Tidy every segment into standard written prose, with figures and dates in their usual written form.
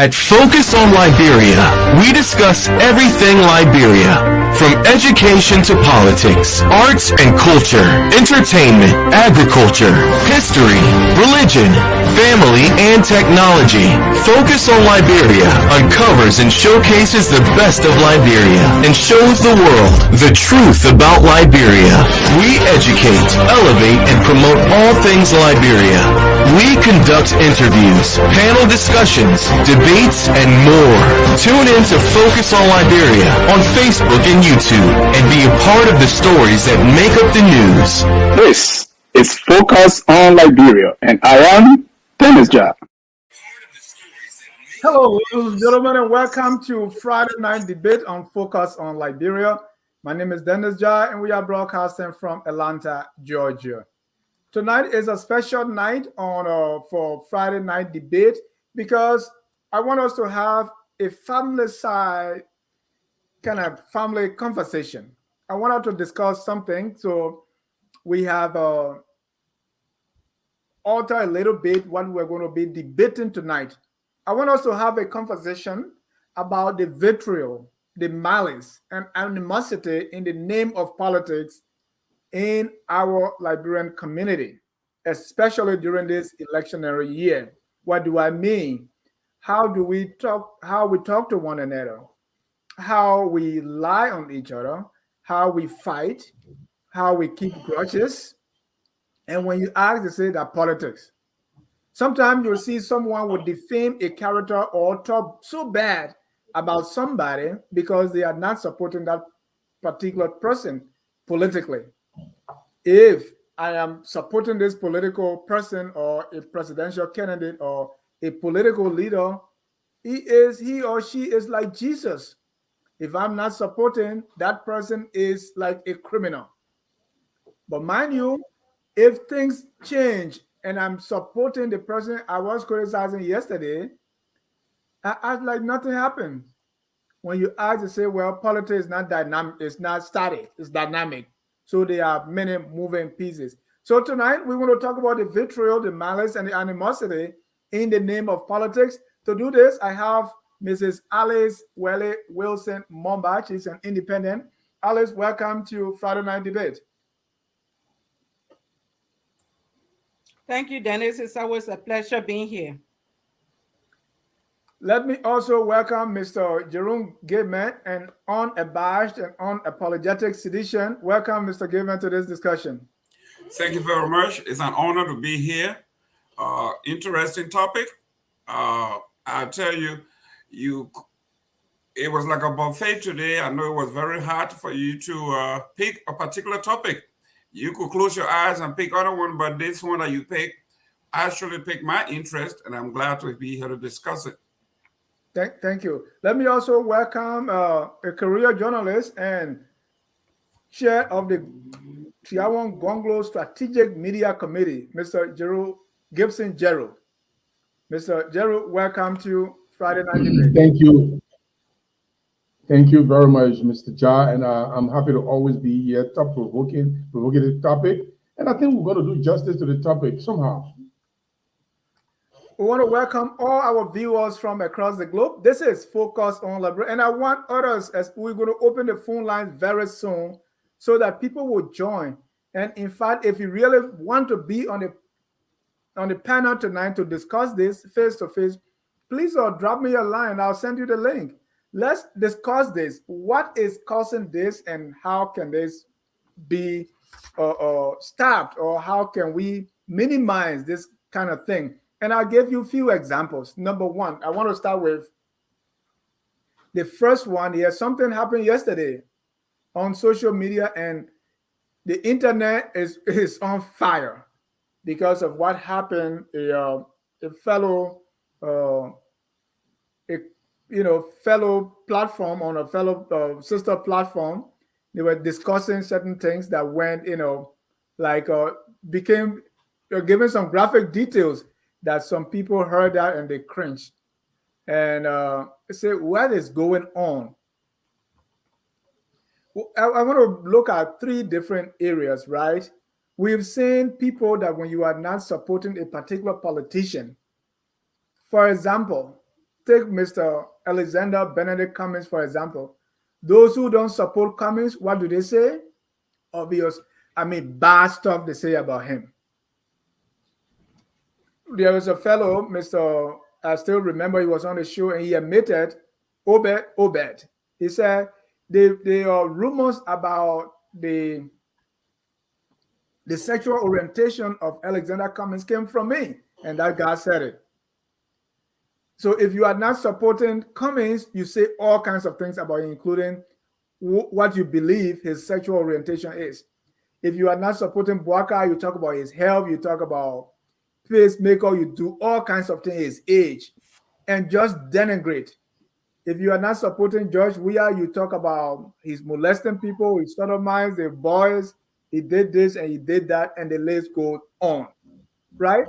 At Focus on Liberia, we discuss everything Liberia, from education to politics, arts and culture, entertainment, agriculture, history, religion, family, and technology. Focus on Liberia uncovers and showcases the best of Liberia and shows the world the truth about Liberia. We educate, elevate, and promote all things Liberia. We conduct interviews, panel discussions, debates, and more. Tune in to Focus on Liberia on Facebook and YouTube and be a part of the stories that make up the news. This is Focus on Liberia, and I am Dennis Jar. Hello, ladies and gentlemen, and welcome to Friday Night Debate on Focus on Liberia. My name is Dennis Jar, and we are broadcasting from Atlanta, Georgia. Tonight is a special night for Friday Night Debate because I want us to have a family side kind of family conversation. I want us to discuss something, so we have altered a little bit what we're going to be debating tonight. I want us to have a conversation about the vitriol, the malice, and animosity in the name of politics in our Liberian community, especially during this electionary year. What do I mean? How we talk to one another, how we lie on each other, how we fight, how we keep grudges. And when you ask, they say that politics. Sometimes you'll see someone would defame a character or talk so bad about somebody because they are not supporting that particular person politically. If I am supporting this political person or a presidential candidate or a political leader, he or she is like Jesus. If I'm not supporting, that person is like a criminal. But mind you, if things change and I'm supporting the person I was criticizing yesterday, I act like nothing happened. When you ask, to say, well, politics is not dynamic, it's not static, it's dynamic. So there are many moving pieces. So tonight we're going to talk about the vitriol, the malice, and the animosity in the name of politics. To do this, I have Mrs. Alice Wilson Momba. She's an independent. Alice, welcome to Friday Night Debate. Thank you, Dennis. It's always a pleasure being here. Let me also welcome Mr. Jerome Gateman, an unabashed and unapologetic sedition. Welcome, Mr. Gateman, to this discussion. Thank you very much. It's an honor to be here. Interesting topic. I'll tell you, it was like a buffet today. I know it was very hard for you to pick a particular topic. You could close your eyes and pick other one, but this one that you picked actually picked my interest, and I'm glad to be here to discuss it. Thank you. Let me also welcome a career journalist and chair of the Tiawan Gonglo Strategic Media Committee, Mr. Gerald Gibson Gerald. Mr. Gerald, welcome to Friday Night Debate. Thank you. Thank you very much, Mr. Jar, and I'm happy to always be here, provocative topic, and I think we're going to do justice to the topic somehow. We want to welcome all our viewers from across the globe. This is Focus on Liberia, and I want others, as we're going to open the phone lines very soon so that people will join. And in fact, if you really want to be on the panel tonight to discuss this face to face, please drop me a line. I'll send you the link. Let's discuss this. What is causing this, and how can this be stopped, or how can we minimize this kind of thing? And I'll give you a few examples. Number one, I want to start with the first one here. Something happened yesterday on social media, and the internet is on fire because of what happened. A fellow fellow platform on a fellow sister platform, they were discussing certain things that went, became giving some graphic details that some people heard that and they cringed and say, what is going on? I want to look at three different areas, right? We've seen people that when you are not supporting a particular politician, for example, take Mr. Alexander Benedict Cummings, for example. Those who don't support Cummings, what do they say? Obvious, bad stuff they say about him. There was a fellow, Mr. I still remember he was on the show and he admitted, Obed. He said there are rumors about the sexual orientation of Alexander Cummings came from me, and that guy said it. So if you are not supporting Cummings, you say all kinds of things about him, including what you believe his sexual orientation is. If you are not supporting Bwaka, you talk about his health, you talk about pacemaker, you do all kinds of things, his age, and just denigrate. If you are not supporting George Weah, you talk about he's molesting people, he sodomized the boys, he did this and he did that, and the list goes on, right?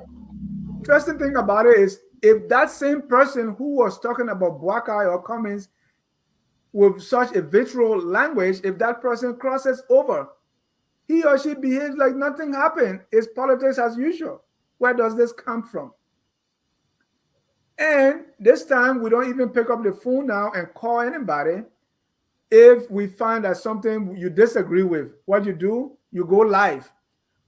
Interesting thing about it is if that same person who was talking about Bwaka or Cummings with such a vitriol language, if that person crosses over, he or she behaves like nothing happened. It's politics as usual. Where does this come from? And this time, we don't even pick up the phone now and call anybody. If we find that something you disagree with, what you do, you go live,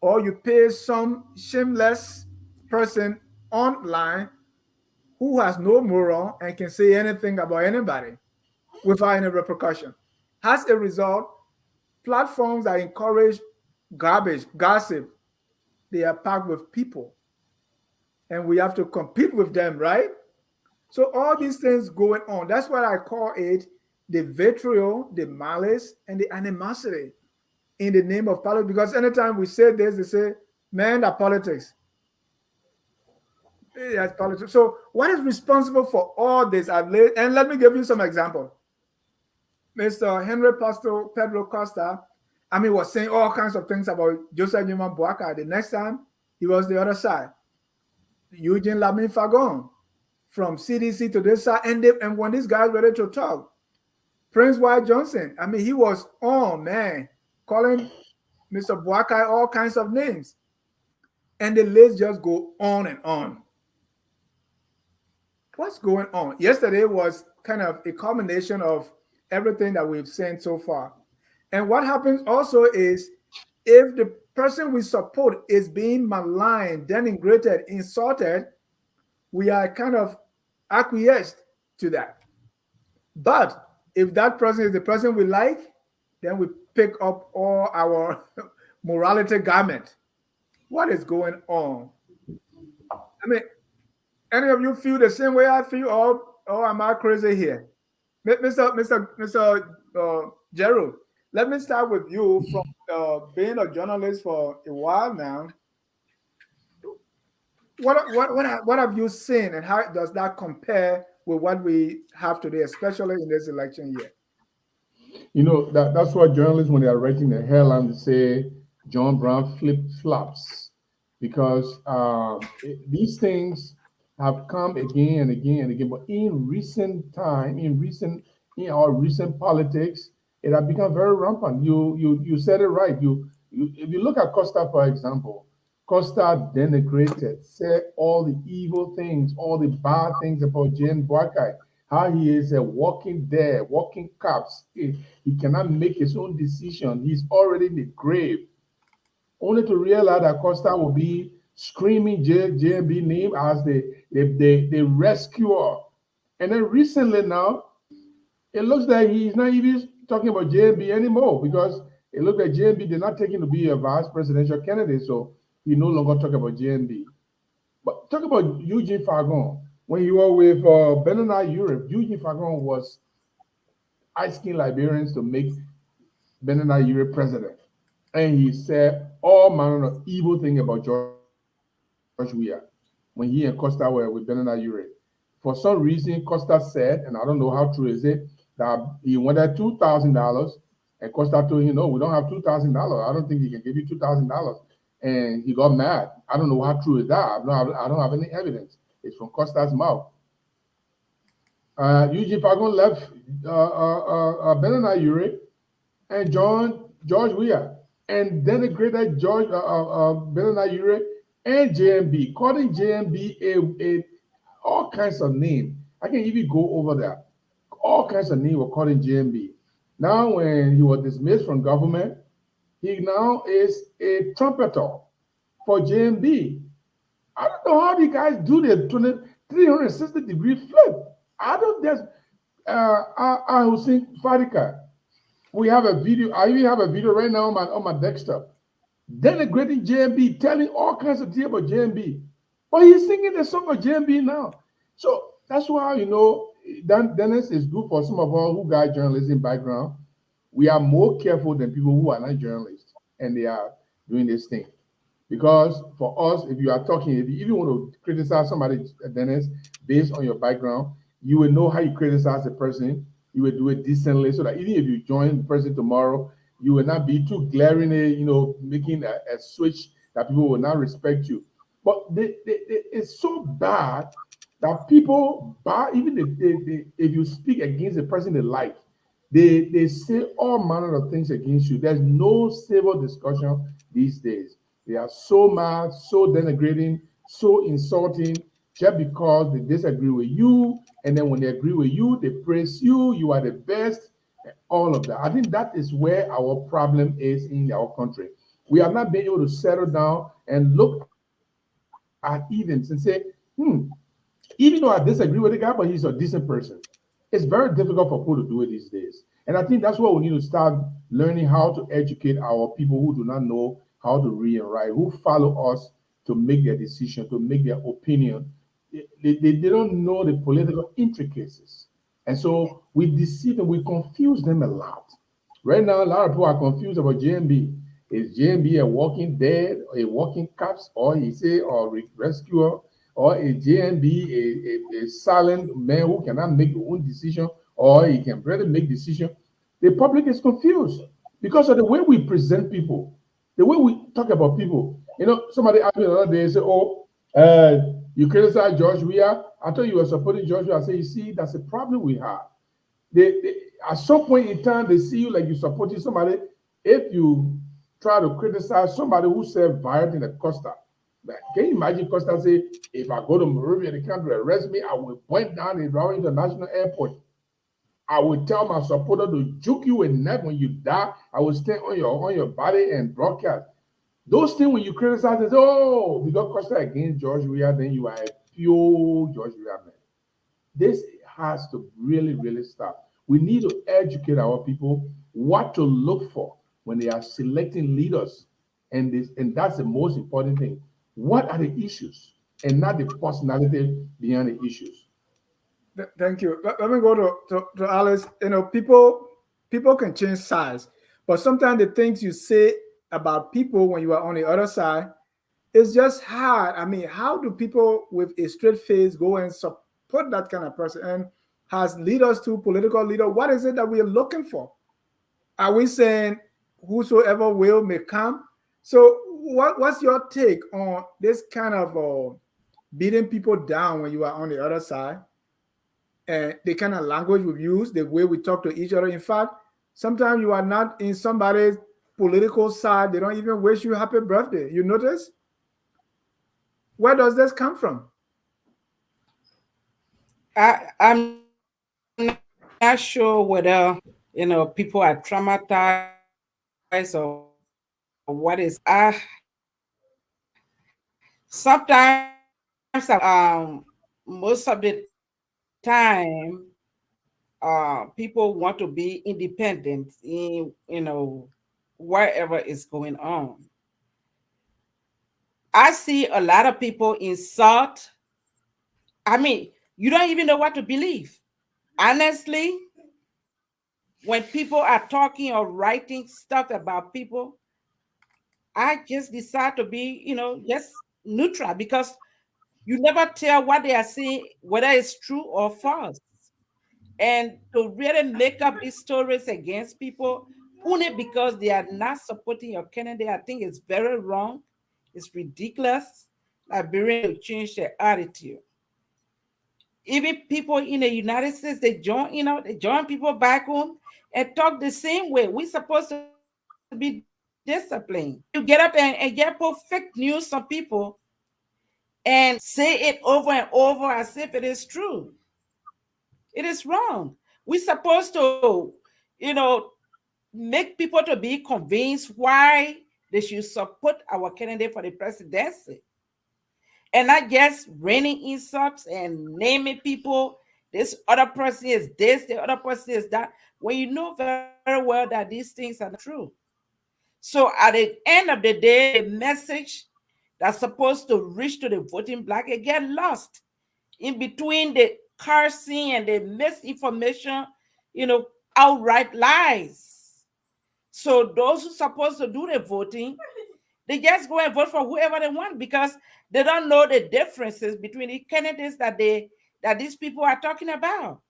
or you pay some shameless person online who has no moral and can say anything about anybody without any repercussion. As a result, platforms that encourage garbage, gossip, they are packed with people. And we have to compete with them, right? So all these things going on. That's what I call it the vitriol, the malice, and the animosity in the name of politics. Because anytime we say this, they say, man, that politics. That's politics. So what is responsible for all this? And let me give you some examples. Mr. Henry Pastor Pedro Costa, was saying all kinds of things about Joseph Newman Bwaka. The next time, he was the other side. Eugene Lamin Fagon from CDC to this side. And when this guy's ready to talk, Prince White Johnson, he was on, man, calling Mr. Bwaka all kinds of names. And the list just go on and on. What's going on? Yesterday was kind of a combination of everything that we've seen so far. And what happens also is if the person we support is being maligned, denigrated, insulted, we are kind of acquiesced to that. But if that person is the person we like, then we pick up all our morality garment. What is going on? Any of you feel the same way I feel, or am I crazy here? Mr. Gerald, let me start with you from being a journalist for a while now. What have you seen, and how does that compare with what we have today, especially in this election year? That's what journalists, when they are writing the headline, they say John Brown flip-flops, because these things have come again and again and again. But in recent time, in our recent politics, it has become very rampant. You said it right. If you look at Costa, for example, Costa denigrated, said all the evil things, all the bad things about Jane Bwaka, how he is a walking dead, walking corpse. He cannot make his own decision. He's already in the grave. Only to realize that Costa will be screaming JB name as the rescuer. And then recently now, it looks like he's not even talking about JB anymore, because it looks like JB did not take him to be a vice presidential candidate, so he no longer talk about JB. But talk about Eugene Fagon. When you were with Bernard Europe, Eugene Fagon was asking Liberians to make Bernard Europe president. And he said all manner of evil thing about George Weah when he and Costa were with Bernard Europe. For some reason, Costa said, and I don't know how true is it, that he wanted $2,000, and Costa told him, no, we don't have $2,000. I don't think he can give you $2,000. And he got mad. I don't know how true is that. I don't have any evidence. It's from Costa's mouth. Eugene Fagon left Bernard Europe and George Weah, and denigrated Bernard Europe and JMB, calling JMB all kinds of names. I can even go over there. All kinds of names were called in JMB. Now, when he was dismissed from government, he now is a trumpeter for JMB. I don't know how the guys do the 360-degree flip. I don't just, I Hussein Farika. We have a video. I even have a video right now on my desktop. Denigrating JMB, telling all kinds of things about JMB. But he's singing the song of JMB now. So that's why, you know, Dennis is good for some of us who got journalism background. We are more careful than people who are not journalists and they are doing this thing. Because for us, if you are talking, if you even want to criticize somebody, Dennis, based on your background, you will know how you criticize a person. You will do it decently so that even if you join the person tomorrow, you will not be too glaring, you know, making a switch that people will not respect you. But it's so bad that people, even if you speak against a person they like, they say all manner of things against you. There's no civil discussion these days. They are so mad, so denigrating, so insulting, just because they disagree with you. And then when they agree with you, they praise you. You are the best. All of that. I think that is where our problem is in our country. We have not been able to settle down and look at events and say, even though I disagree with the guy, but he's a decent person. It's very difficult for people to do it these days. And I think that's why we need to start learning how to educate our people who do not know how to read and write, who follow us to make their decision, to make their opinion. They don't know the political intricacies. And so we deceive and we confuse them a lot. Right now, a lot of people are confused about JMB. Is JMB a walking dead, a walking corpse, or rescuer, or is JMB a silent man who cannot make his own decision, or he can barely make decision? The public is confused because of the way we present people, the way we talk about people. You know, somebody asked me the other day, say, "Oh, you criticize George Weah. I thought you were supporting George Weah." I say, "You see, that's a problem we have. They at some point in time, they see you like you're supporting somebody. If you try to criticize somebody who said violent in the Costa, like, can you imagine Costa say, if I go to Moravia, they can't arrest me, I will point down in Raleigh International Airport. I will tell my supporter to juke you in the neck when you die. I will stand on your body and broadcast." Those things when you criticize and say, "Oh, because Costa against George Weah, then you are a pure George Weah man." This has to really, really stop. We need to educate our people what to look for when they are selecting leaders. And that's the most important thing. What are the issues and not the personality behind the issues? Thank you. Let me go to Alice. You know, people can change sides, but sometimes the things you say about people when you are on the other side, it's just hard. I mean, how do people with a straight face go and support that kind of person? And as leaders to political leader, what is it that we are looking for? Are we saying whosoever will may come? So what's your take on this kind of beating people down when you are on the other side? And the kind of language we use, the way we talk to each other. In fact, sometimes you are not in somebody's political side. They don't even wish you happy birthday. You notice? Where does this come from? I'm not sure whether people are traumatized or what is. Sometimes most of the time people want to be independent in wherever is going on. I see a lot of people insult. I mean, you don't even know what to believe. Honestly, when people are talking or writing stuff about people, I just decide to be, just neutral, because you never tell what they are saying, whether it's true or false. And to really make up these stories against people only because they are not supporting your candidate, I think it's very wrong. It's ridiculous. Liberians to change their attitude. Even people in the United States, they join people back home and talk the same way. We're supposed to be disciplined. You get up and get put fake news on people and say it over and over as if it is true. It is wrong. We're supposed to, make people to be convinced why they should support our candidate for the presidency. And not just raining insults and naming people. This other person is this, the other person is that, when you know very well that these things are not true. So at the end of the day, the message that's supposed to reach to the voting bloc, it get lost in between the cursing and the misinformation, outright lies. So those who are supposed to do the voting, they just go and vote for whoever they want because they don't know the differences between the candidates that these people are talking about.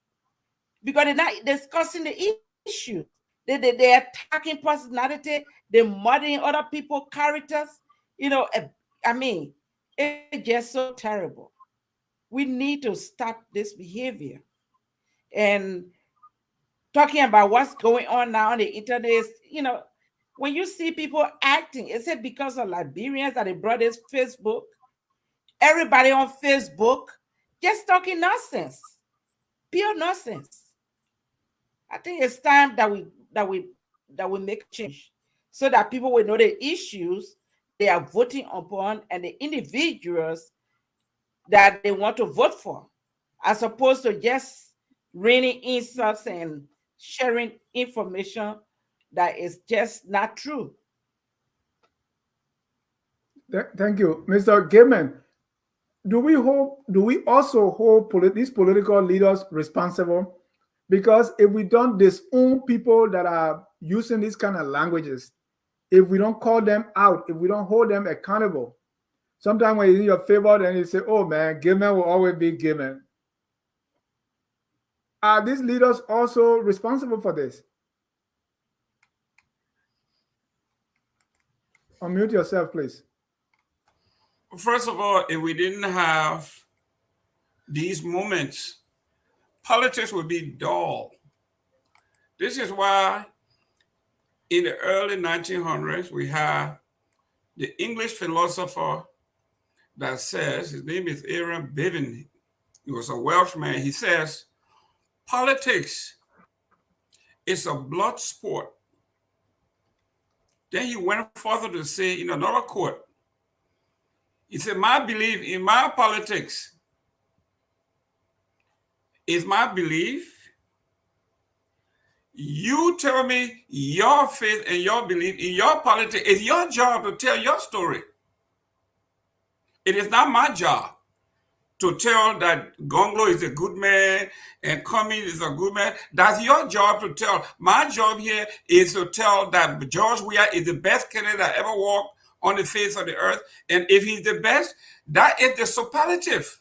Because they're not discussing the issue. They're attacking personality, they're muddying other people's characters. It's just so terrible. We need to stop this behavior. And talking about what's going on now on the internet is, when you see people acting, is it because of Liberians that they brought this Facebook? Everybody on Facebook just talking nonsense, pure nonsense. I think it's time that we make a change so that people will know the issues they are voting upon and the individuals that they want to vote for, as opposed to just raining insults and sharing information that is just not true. Thank you, Mr. Gaiman. Do we also hold these political leaders responsible? Because if we don't disown people that are using these kind of languages, if we don't call them out, if we don't hold them accountable, sometimes when you're in your favor, then you say, oh man, Gaiman will always be Gaiman. Are these leaders also responsible for this? Unmute yourself, please. First of all, if we didn't have these moments, politics would be dull. This is why in the early 1900s, we have the English philosopher that says, his name is Aaron Bevan. He was a Welshman. He says, politics is a blood sport. Then he went further to say in another quote, he said, my belief in my politics is my belief. You tell me your faith and your belief in your politics. It's your job to tell your story. It is not my job to tell that Gonglo is a good man and Cummings is a good man. That's your job to tell. My job here is to tell that George Weah is the best candidate that ever walked on the face of the earth. And if he's the best, that is the superlative.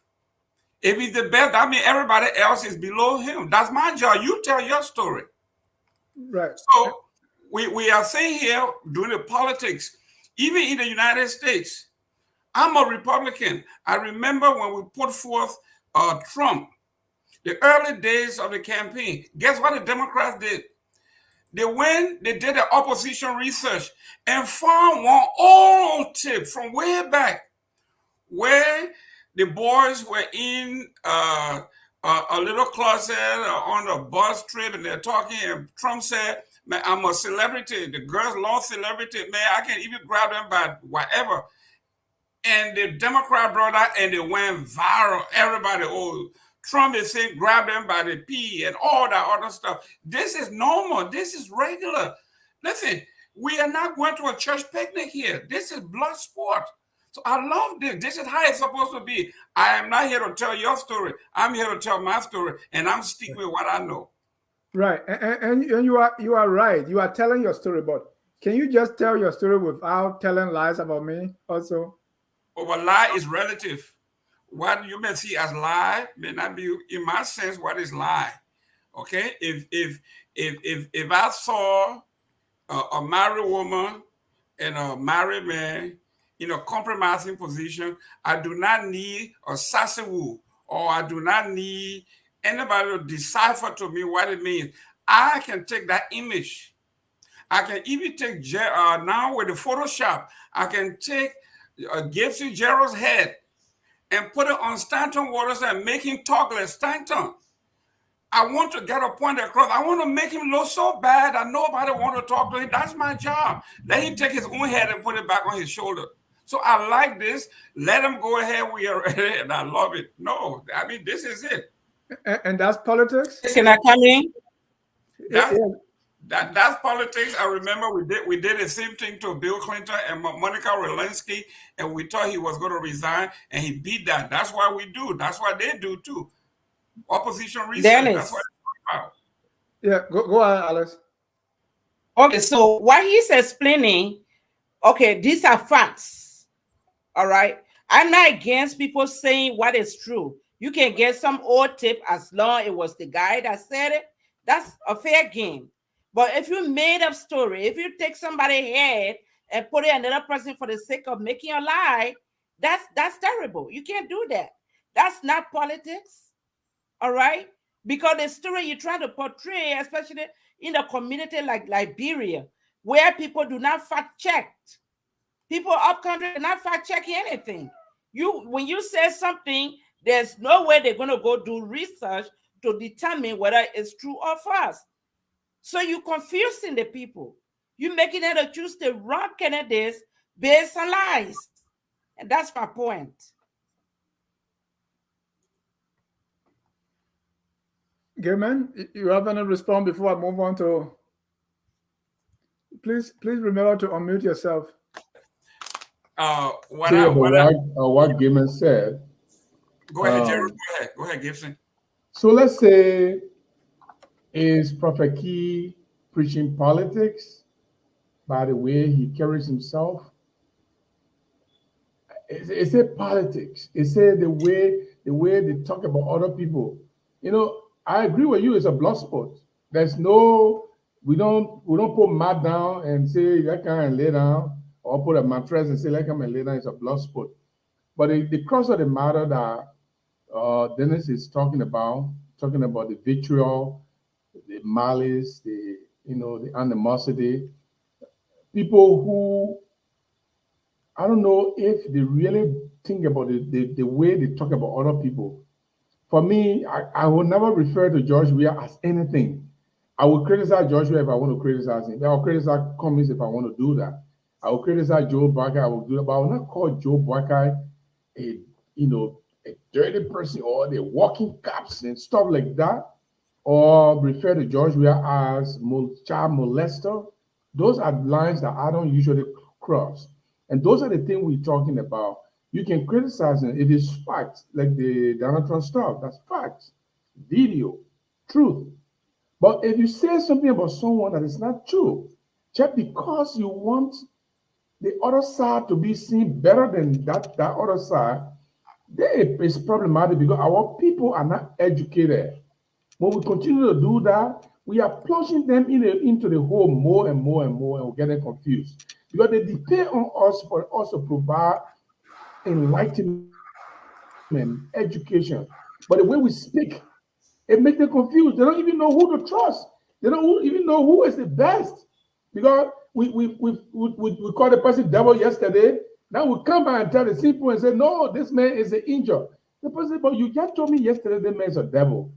If he's the best, that means everybody else is below him. That's my job. You tell your story. Right. So we are saying here, doing the politics, even in the United States, I'm a Republican. I remember when we put forth Trump, the early days of the campaign. Guess what the Democrats did? They did the opposition research and found one old tip from way back where the boys were in a little closet on a bus trip and they're talking and Trump said, man, I'm a celebrity. The girls love celebrity. Man, I can even grab them by whatever. And the Democrat brought that and they went viral. Everybody, Trump is saying grab them by the pee and all that other stuff. This is normal. This is regular. Listen, we are not going to a church picnic here. This is blood sport. So I love this. This is how it's supposed to be. I am not here to tell your story. I'm here to tell my story, and I'm sticking with what I know. Right, and you are right. You are telling your story, but can you just tell your story without telling lies about me also? Oh, but lie is relative. What you may see as lie may not be, in my sense, what is lie. Okay, if I saw a married woman and a married man in a compromising position, I do not need a sassy woo, or I do not need anybody to decipher to me what it means. I can take that image. I can even take, now with the Photoshop, I can take Gibson Gerald's head and put it on Stanton Waters and make him talk like Stanton. I want to get a point across. I want to make him look so bad that nobody want to talk to him. That's my job. Let him take his own head and put it back on his shoulder. So I like this. Let him go ahead. We are ready, and I love it. No, I mean, this is it. And that's politics? Can I come in? That's politics. I remember we did the same thing to Bill Clinton and Monica Lewinsky, and we thought he was going to resign, and he beat that. That's why we do. That's why they do too. Opposition research. Dennis. That's what it's about. Yeah, go ahead, Alex. Okay, so what he's explaining, okay, these are facts. All right. I'm not against people saying what is true. You can get some old tip as long as it was the guy that said it. That's a fair game. But if you made up story, if you take somebody's head and put it in another person for the sake of making a lie, that's terrible. You can't do that. That's not politics. All right, because the story you're trying to portray, especially in a community like Liberia, where people do not fact check, people up country do not fact check anything. When you say something, there's no way they're going to go do research to determine whether it's true or false. So you're confusing the people. You're making them to choose the wrong candidates based on lies, and that's my point. Gilman, you have any response before I move on to? Please remember to unmute yourself. What Gilman said. Go ahead, Jerry. Go ahead, Gibson. So let's say, is Prophet Key preaching politics by the way he carries himself? It's a politics. It's a the way they talk about other people. You know, I agree with you. It's a blood sport. There's no, we don't put mat down and say that can lay down, or put a mattress and say that can lay down. It's a blood sport. But the crux of the matter that Dennis is talking about the vitriol, the malice, the animosity, people who, I don't know if they really think about the way they talk about other people. For me, I will never refer to George Weah as anything. I will criticize George Weah if I want to criticize him. I will criticize communists if I want to do that. I will criticize Joe Barker. I will do that, but I will not call Joe Barker a dirty person or the walking cops and stuff like that, or refer to George Weah as child molester. Those are lines that I don't usually cross. And those are the things we're talking about. You can criticize it if it's facts, like the Donald Trump stuff. That's facts, video, truth. But if you say something about someone that is not true, just because you want the other side to be seen better than that other side, it's problematic because our people are not educated. When we continue to do that, we are plunging them into the hole more and more and more, and we're getting confused. Because they depend on us for us to provide enlightenment, education. But the way we speak, it makes them confused. They don't even know who to trust. They don't even know who is the best. Because we called the person devil yesterday. Now we come back and tell the people and say, no, this man is an angel. The person, but you just told me yesterday that man is a devil.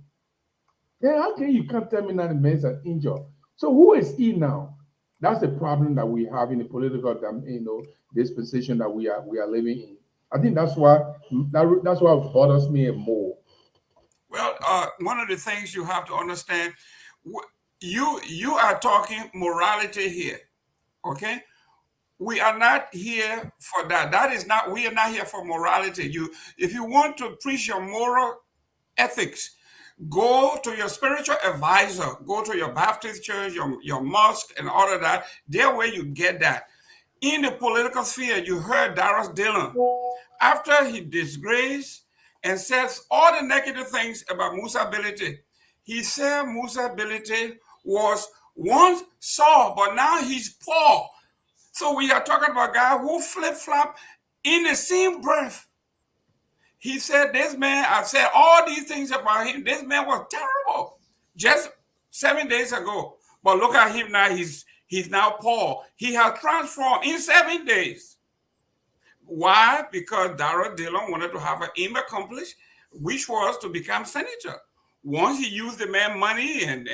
Then how can you can't tell me now the man is an angel? So who is he now? That's the problem that we have in the political, dispensation that we are living in. I think that's what bothers me more. Well, one of the things you have to understand, you are talking morality here, okay? We are not here for that. We are not here for morality. If you want to preach your moral ethics, go to your spiritual advisor, go to your Baptist church, your mosque, and all of that. There where you get that. In the political sphere, you heard Darius Dillon. After he disgraced and says all the negative things about Musability, he said Musability was once Saul, but now he's Paul. So we are talking about a guy who flip-flop in the same breath. He said, this man, I've said all these things about him. This man was terrible just 7 days ago. But look at him now. He's now Paul. He has transformed in 7 days. Why? Because Darius Dillon wanted to have an aim accomplished, which was to become senator. Once he used the man money and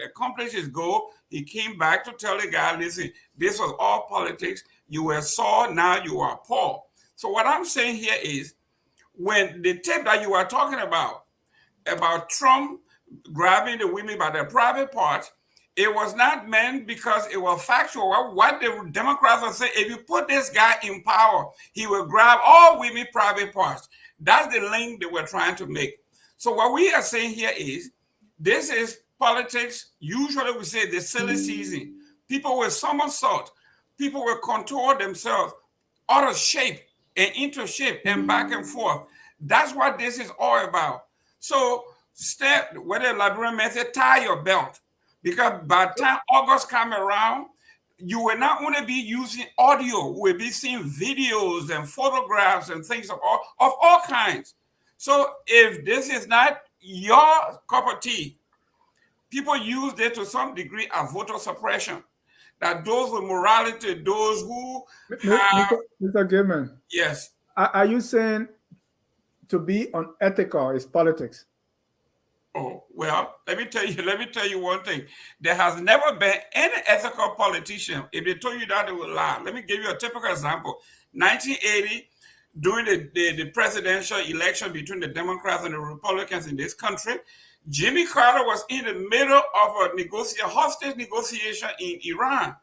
accomplished his goal, he came back to tell the guy, listen, this was all politics. You were sore, now you are poor. So what I'm saying here is, when the tape that you are talking about Trump grabbing the women by their private parts, it was not meant because it was factual. What the Democrats are saying, if you put this guy in power, he will grab all women private parts. That's the link that we're trying to make. So what we are saying here is, this is politics. Usually we say the silly season. People will somersault. People will contour themselves out of shape and into shape and back and forth. That's what this is all about. So step, whether Liberian method, tie your belt. Because by the time August come around, you will not only be using audio, we'll be seeing videos and photographs and things of all kinds. So if this is not your cup of tea, people use it to some degree as voter suppression. That those with morality, those who have... Mr. Gilman. Yes. Are you saying to be unethical is politics? Oh, well, let me tell you one thing. There has never been any ethical politician. If they told you that, they would lie. Let me give you a typical example. 1980, during the presidential election between the Democrats and the Republicans in this country, Jimmy Carter was in the middle of a hostage negotiation in Iran.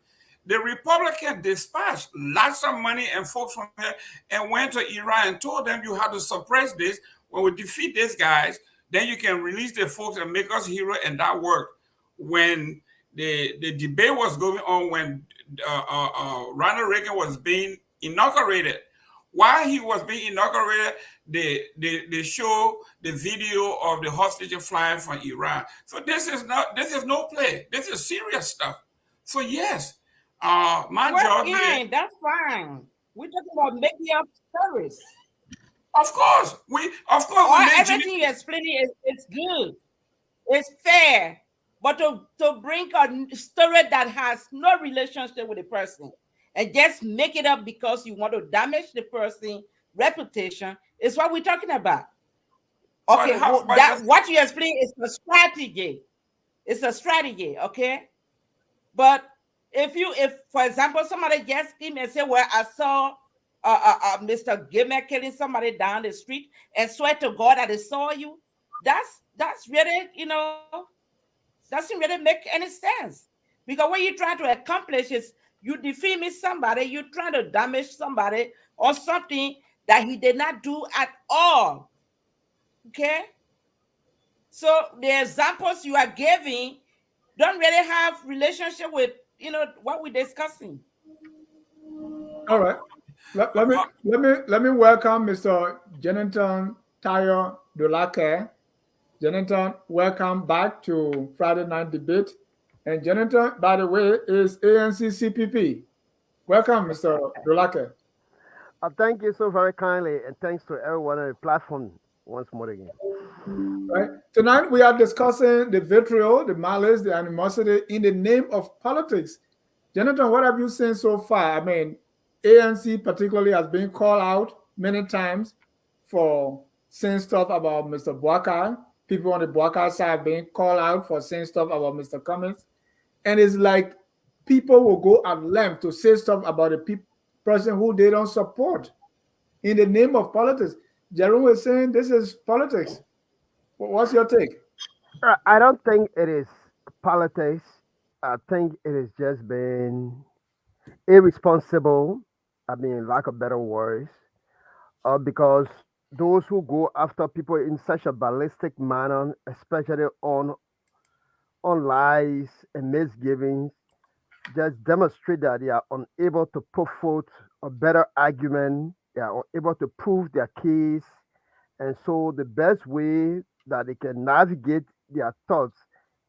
The Republican dispatched lots of money and folks from here and went to Iran and told them, you have to suppress this. When we defeat these guys, then you can release the folks and make us hero, and that worked. When the debate was going on, when Ronald Reagan was being inaugurated, while he was being inaugurated, they show the video of the hostages flying from Iran. So this is no play. This is serious stuff. So yes, my job here. That's fine. We're talking about making up stories. Of course, everything you're explaining is good, it's fair, but to bring a story that has no relationship with the person and just make it up because you want to damage the person's reputation is what we're talking about. Okay, what you explain is a strategy. It's a strategy, okay? But if for example, somebody just came and said, well, I saw Mr. Gilman killing somebody down the street and swear to God that they saw you, that's really, doesn't really make any sense. Because what you're trying to accomplish is you defaming somebody, you're trying to damage somebody or something that he did not do at all. Okay? So the examples you are giving don't really have relationship with, what we're discussing. All right. Let me welcome Mr. Jonathan Tayo Dolake. Jonathan, welcome back to Friday Night Debate. And Jonathan, by the way, is ANC CPP. Welcome, Mr. Dolake. Thank you so very kindly, and thanks to everyone on the platform once more again. Right. Tonight we are discussing the vitriol, the malice, the animosity in the name of politics. Jonathan, what have you seen so far? I mean, ANC particularly has been called out many times for saying stuff about Mr. Bwaka. People on the Bwaka side have been called out for saying stuff about Mr. Cummings. And it's like people will go at length to say stuff about the person who they don't support in the name of politics. Jerome was saying this is politics. What's your take? I don't think it is politics. I think it has just been irresponsible. I mean, lack of better words, because those who go after people in such a ballistic manner, especially on lies and misgivings, just demonstrate that they are unable to put forth a better argument. They are unable to prove their case, and so the best way that they can navigate their thoughts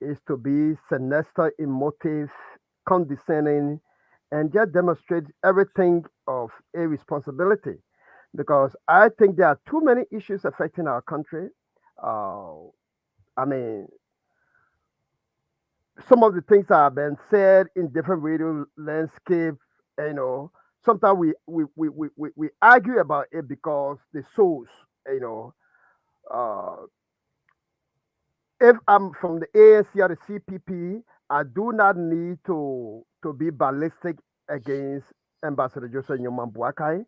is to be sinister in motive, condescending, and just demonstrate everything of irresponsibility. Because I think there are too many issues affecting our country. I mean, some of the things that have been said in different radio landscape, sometimes we argue about it because the source, uh, if I'm from the ANC or the CPP, I do not need to be ballistic against Ambassador Joseph Nyoman Boakai.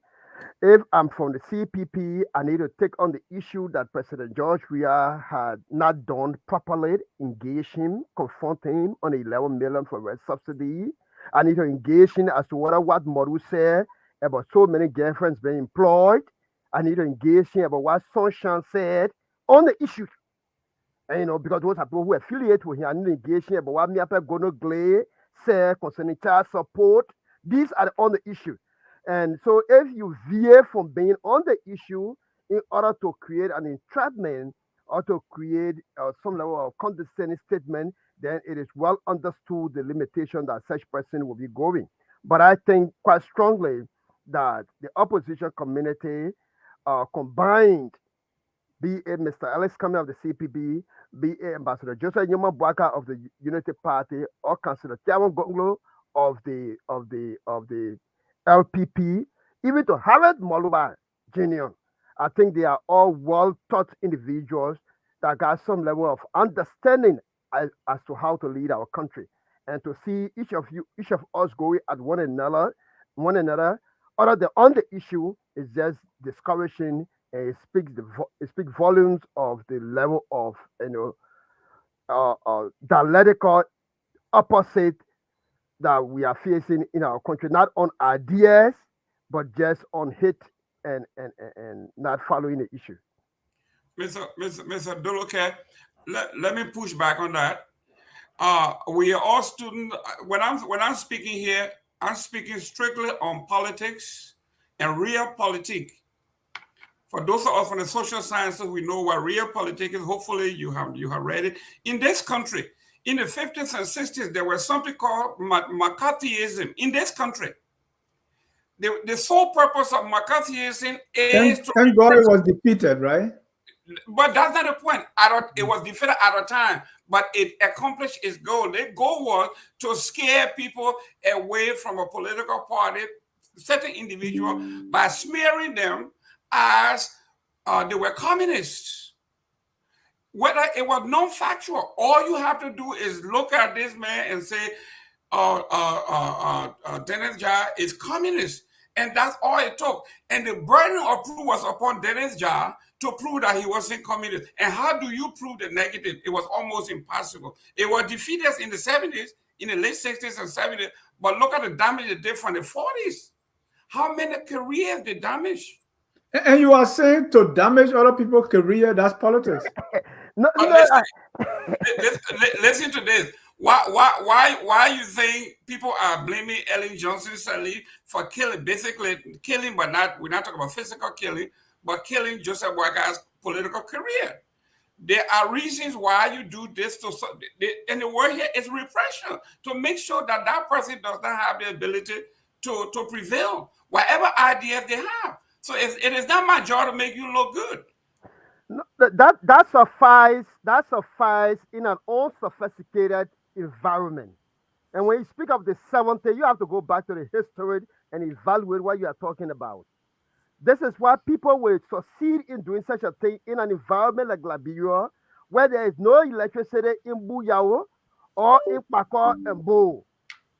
If I'm from the CPP, I need to take on the issue that President George Weah had not done properly, engage him, confront him on the 11 million for red subsidy. I need to engage him as to what Moru said about so many girlfriends being employed. I need to engage him about what Sunshine said on the issue. And, because those are people who affiliate with him, I need to engage him about what Miape Gono Glay said concerning child support. These are on the issue. And so if you veer from being on the issue in order to create an entrapment or to create some level of condescending statement, then it is well understood the limitation that such person will be going. But I think quite strongly that the opposition community combined, be it Mr. Alex Comey of the CPB, be it Ambassador Joseph Nyoman Boakai of the Unity Party, or Councillor Tiawan Gonglo of the LPP, even to Harold Moluba Jr. I think they are all well-taught individuals that got some level of understanding as to how to lead our country. And to see each of us going at one another, other than on the issue, is just discouraging, and it speaks volumes of the level of dialectical opposite that we are facing in our country, not on ideas, but just on hate and not following the issue. Mr. Doloke, let me push back on that. We are all students. When I'm speaking here, I'm speaking strictly on politics and real politics. For those of us from the social sciences, we know what real politics is. Hopefully, you have read it. In this country, in the 50s and 60s, there was something called McCarthyism in this country. The sole purpose of McCarthyism is to... Thank God it was defeated, right? But that's not the point. It was defeated at a time, but it accomplished its goal. Their goal was to scare people away from a political party, certain individual, by smearing them as they were communists. Whether it was non-factual, all you have to do is look at this man and say, Dennis Jah is communist. And that's all it took. And the burden of proof was upon Dennis Jah to prove that he wasn't communist. And how do you prove the negative? It was almost impossible. It was defeated in the 70s, in the late 60s and 70s. But look at the damage it did from the 40s. How many careers they damaged? And you are saying to damage other people's career, that's politics. Listen to this. Why you think people are blaming Ellen Johnson Sirleaf for killing, basically killing, but we're not talking about physical killing, but killing Joseph Boakai's political career. There are reasons why you do this, and the word here is repression, to make sure that that person does not have the ability to prevail, whatever ideas they have. So it is not my job to make you look good. No, that suffice in an unsophisticated environment. And when you speak of the 70s, you have to go back to the history and evaluate what you are talking about. This is why people will succeed in doing such a thing in an environment like Liberia, where there is no electricity in Buyao or in Pako and Bo.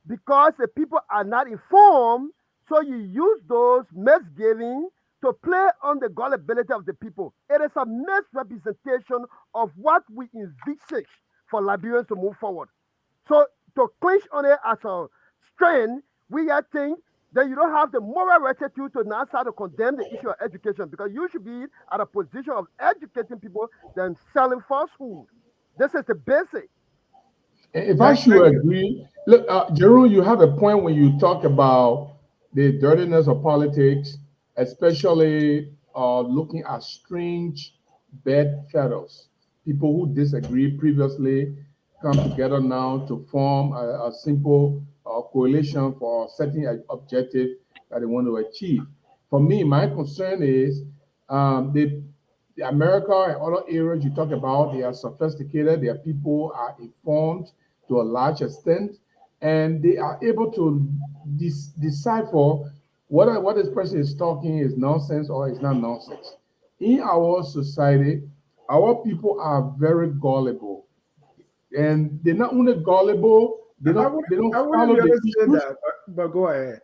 Because the people are not informed, so you use those misgivings to play on the gullibility of the people. It is a misrepresentation of what we envisage for Liberians to move forward. So to clinch on it as a strain, we are think that you don't have the moral rectitude to now start to condemn the issue of education, because you should be at a position of educating people than selling falsehood. This is the basic. If I should agree, look, Jeroen, you have a point when you talk about the dirtiness of politics, especially looking at strange bedfellows, people who disagree previously come together now to form a simple coalition for a certain objective that they want to achieve. For me, my concern is the America and other areas you talk about, they are sophisticated, their people are informed to a large extent, and they are able to decipher what this person is talking is nonsense or is not nonsense. In our society, our people are very gullible, and they're not only gullible. They don't I wouldn't follow the really say issues. that, but go ahead.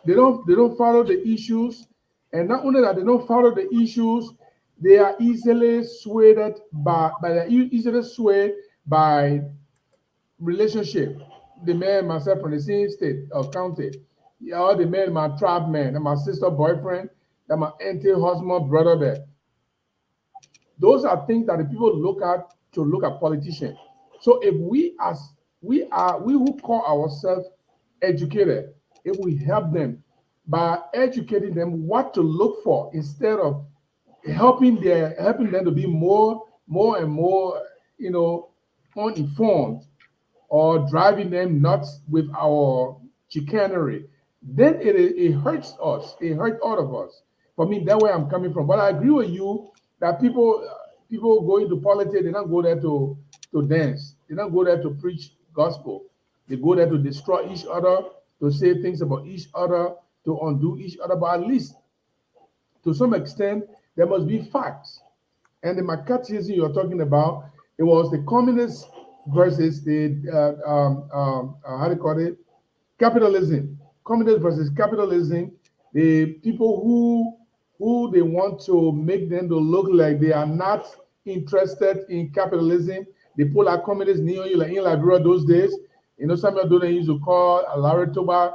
They don't follow the issues, and not only that, they don't follow the issues. They are easily swayed by relationship. The man myself from the same state or county, yeah, the man my tribe man, and my sister boyfriend, and my auntie husband brother there. Those are things that the people look at to look at politicians. So if we who call ourselves educated, if we help them by educating them what to look for instead of helping them to be more and more, uninformed, or driving them nuts with our chicanery, then it hurts us. It hurts all of us. For me, that's where I'm coming from. But I agree with you that people go into politics, they don't go there to dance. They don't go there to preach gospel. They go there to destroy each other, to say things about each other, to undo each other. But at least, to some extent, there must be facts. And the McCarthyism you're talking about, it was the communists versus the how do you call it? Capitalism. Communism versus capitalism. The people who they want to make them to look like they are not interested in capitalism. They pull out communists in Liberia those days. Some of those used to call Larry Toba,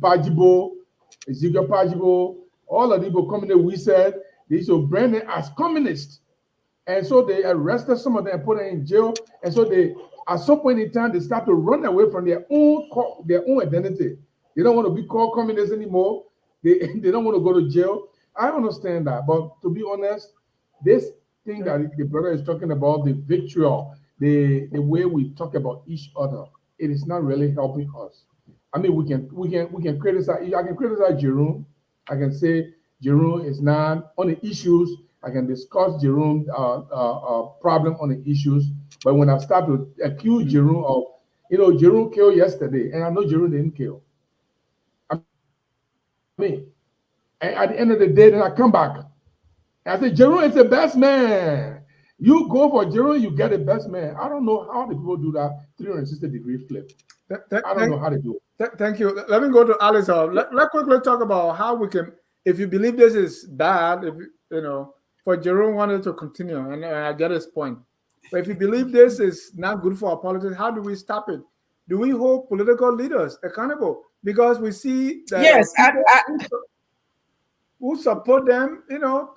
Pajibo, Ezekiel Pajibo, all of the people communists, we said they used to brand them as communists. And so they arrested some of them and put them in jail. And so they, at some point in time, they start to run away from their own identity. They don't want to be called communists anymore. They don't want to go to jail. I understand that. But to be honest, this thing that the brother is talking about, the vitriol, the way we talk about each other, it is not really helping us. I mean, we can criticize. I can criticize Jerome. I can say Jerome is not on the issues. I can discuss Jerome's problem on the issues. But when I start to accuse Jerome of, Jerome killed yesterday, and I know Jerome didn't kill. I mean, and at the end of the day, then I come back. And I say, Jerome is the best man. You go for Jerome, you get the best man. I don't know how the people do that 360-degree flip. I don't know how to do it. Thank you. Let me go to Alice. Let's quickly talk about how we can, if you believe this is bad, if for Jerome wanted to continue, and I get his point. But if you believe this is not good for our politics, how do we stop it? Do we hold political leaders accountable? Because we see that yes, who support them,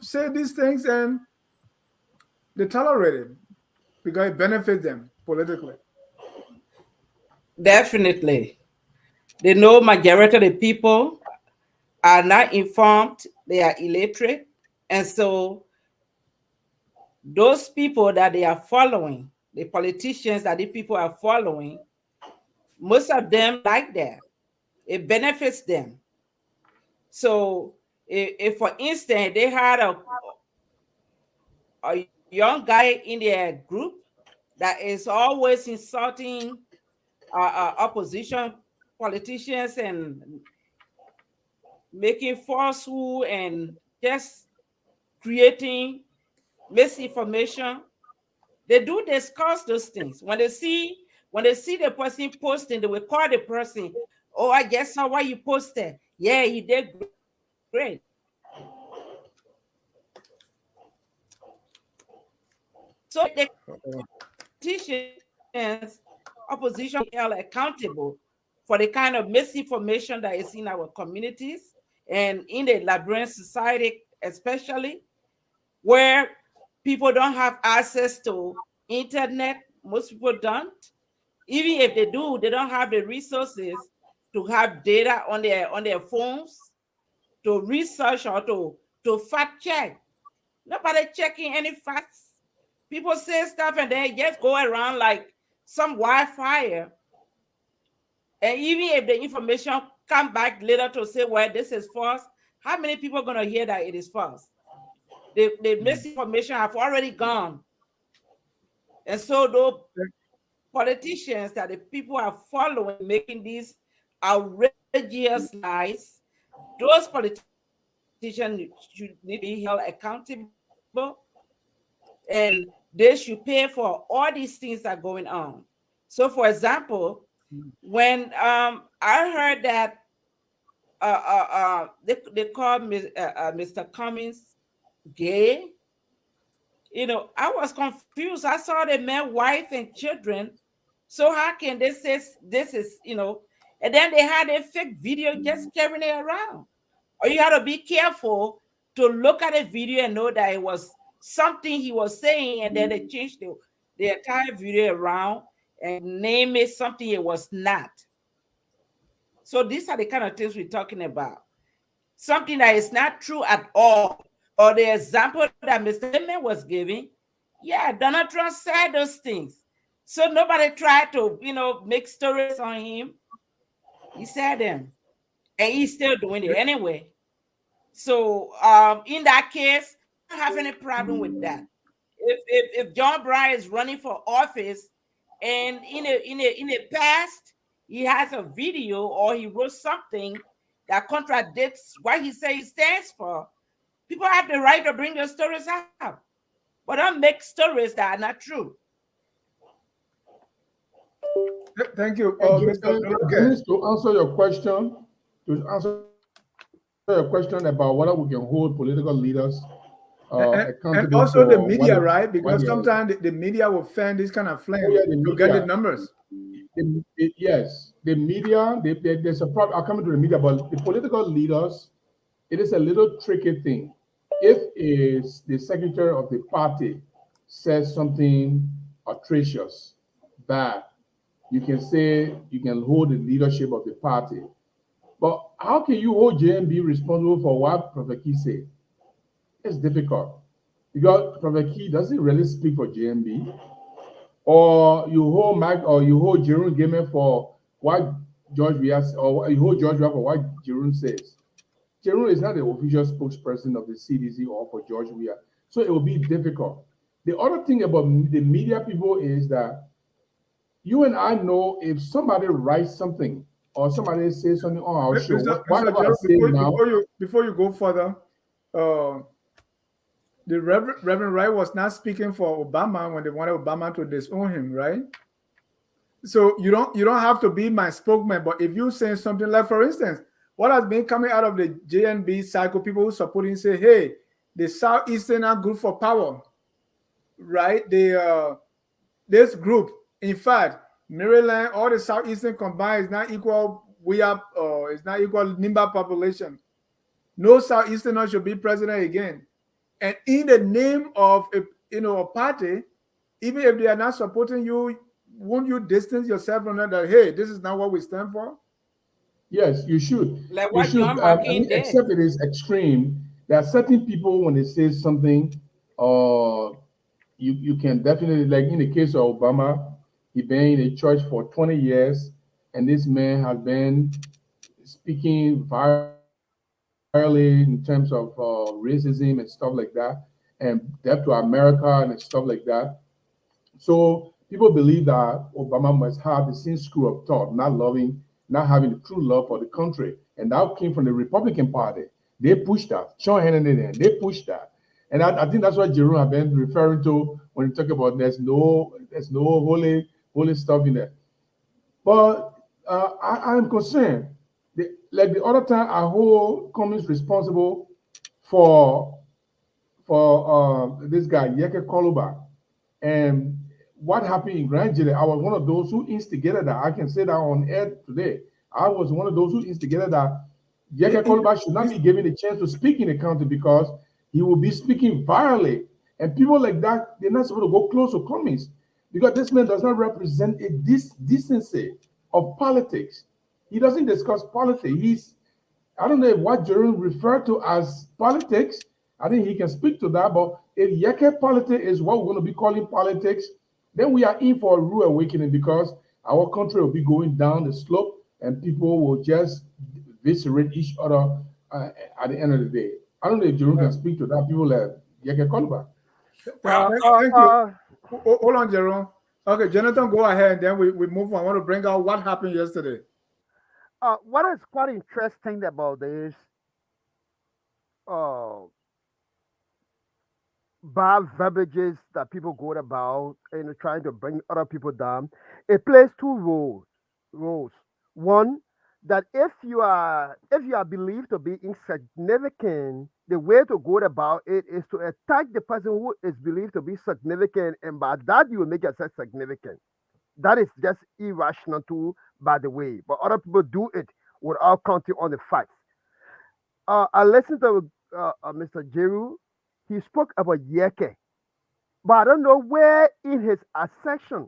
say these things and they tolerate it because it benefits them politically. Definitely. They know majority of the people are not informed, they are illiterate. And so those people that they are following, the politicians that the people are following, most of them like that. It benefits them. So if for instance, they had a young guy in their group that is always insulting opposition politicians and making falsehood and just creating misinformation, they do discuss those things. When they see the person posting, they will call the person, oh, I guess how you posted. Yeah, you did great. So the politicians, opposition are accountable for the kind of misinformation that is in our communities and in the Liberian society, especially where people don't have access to internet. Most people don't. Even if they do, they don't have the resources to have data on their phones to research or to fact check. Nobody checking any facts. People say stuff and they just go around like some wildfire. And even if the information come back later to say, well, this is false, how many people are going to hear that it is false? The misinformation have already gone. And so those politicians that the people are following, making these outrageous lies, those politicians politicians should need to be held accountable, and they should pay for all these things that are going on. So, for example, when I heard that they called Mr. Cummings gay, I was confused. I saw they met wife and children. So how can they say this is, and then they had a fake video just carrying it around. Or you had to be careful to look at a video and know that it was something he was saying, and then they changed the entire video around and name it something it was not. So these are the kind of things we're talking about. Something that is not true at all. Or the example that Mr. Lemon was giving, yeah, Donald Trump said those things. So nobody tried to, make stories on him. He said them. And he's still doing it anyway. So in that case, I don't have any problem with that. If John Brown is running for office and in a past he has a video or he wrote something that contradicts what he says he stands for, people have the right to bring their stories out, but don't make stories that are not true. Thank you, Mr. To answer your question about whether we can hold political leaders accountable, and also the media, right? Because sometimes the media will fan this kind of flame to get the numbers. Yes, the media, there's a problem. I'll come into the media, but the political leaders, it is a little tricky thing. If the secretary of the party says something atrocious, bad, you can say you can hold the leadership of the party. But how can you hold JMB responsible for what Prophet Key said? It's difficult because Prophet Key doesn't really speak for JMB. Or you hold Mike, or you hold Jerome Gamer for what George Weah, or you hold George Weah for what Jerome says. Jerome is not the official spokesperson of the CDC or for George Weah, so it will be difficult. The other thing about the media people is that you and I know if somebody writes something or somebody says something on our show. Before you go further, the Reverend Wright was not speaking for Obama when they wanted Obama to disown him, right? So you don't have to be my spokesman, but if you say something like, for instance, what has been coming out of the JNB cycle, people who support him say, hey, the Southeastern are good for power, right? This group, in fact, Maryland, all the Southeastern combined is not equal. It's not equal Nimba population. No Southeasterner should be president again. And in the name of a party, even if they are not supporting you, won't you distance yourself from that? Hey, this is not what we stand for. Yes, you should. Like what John McCain did. Except it is extreme. There are certain people when they say something, you can definitely, like in the case of Obama, he been in a church for 20 years, and this man has been speaking virally in terms of racism and stuff like that, and death to America and stuff like that. So people believe that Obama must have the same school of thought, not having the true love for the country. And that came from the Republican Party. They pushed that. Sean Hannity, they pushed that. And I think that's what Jerome has been referring to when he talk about there's no holy stuff in there. But I am concerned. Like the other time, I hold Cummings responsible for this guy, Yeke Koluba. And what happened in Grand Jury, I was one of those who instigated that. I can say that on air today. I was one of those who instigated that Yeke Koluba should not be given a chance to speak in the county because he will be speaking virally. And people like that, they're not supposed to go close to Cummings because this man does not represent a decency of politics. He doesn't discuss politics. I don't know what Jerome referred to as politics. I think he can speak to that. But if Yeke politics is what we're going to be calling politics, then we are in for a rude awakening because our country will be going down the slope and people will just eviscerate each other at the end of the day. I don't know if Jerome can speak to that. People like Yeke Koluba. Thank you. Hold on, Jerome. Okay, Jonathan, go ahead. Then we move on. I want to bring out what happened yesterday. What is quite interesting about this, uh, bad verbiages that people go about, trying to bring other people down. It plays two roles. One, that if you are believed to be insignificant, the way to go about it is to attack the person who is believed to be significant, and by that you will make yourself significant. That is just irrational too, by the way. But other people do it without counting on the facts. I listened to Mr. Jeru. He spoke about Yeke, but I don't know where in his section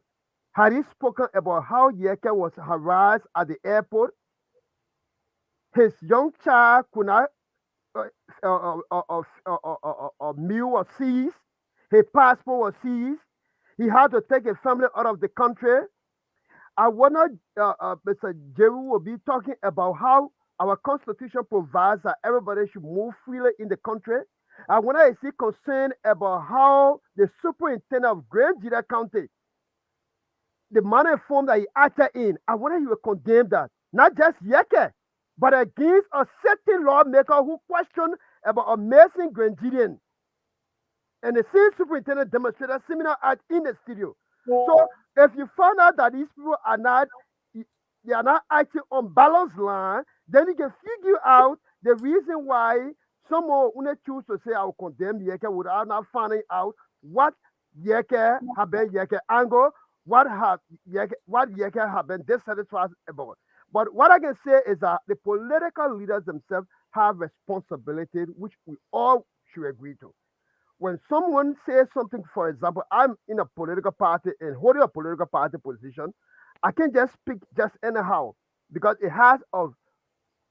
had he spoken about how Yeke was harassed at the airport. His young child could not meal was seized. His passport was seized. He had to take his family out of the country. I wonder, Mr. Jeru will be talking about how our constitution provides that everybody should move freely in the country. I wonder is he concerned about how the superintendent of Grand Jira County, the manner and form that he acted in, I wonder he will condemn that. Not just Yeke, but against a certain lawmaker who questioned about amazing Grandidian. And the same superintendent demonstrated similar act in the studio. So if you find out that these people are not acting on balanced line, then you can figure out the reason why someone will choose to say I will condemn Yeke without not finding out what Yeke have been Yeke angle, what Yeke have been dissatisfied about. But what I can say is that the political leaders themselves have responsibility, which we all should agree to. When someone says something, for example, I'm in a political party and holding a political party position, I can't just speak just anyhow because it has a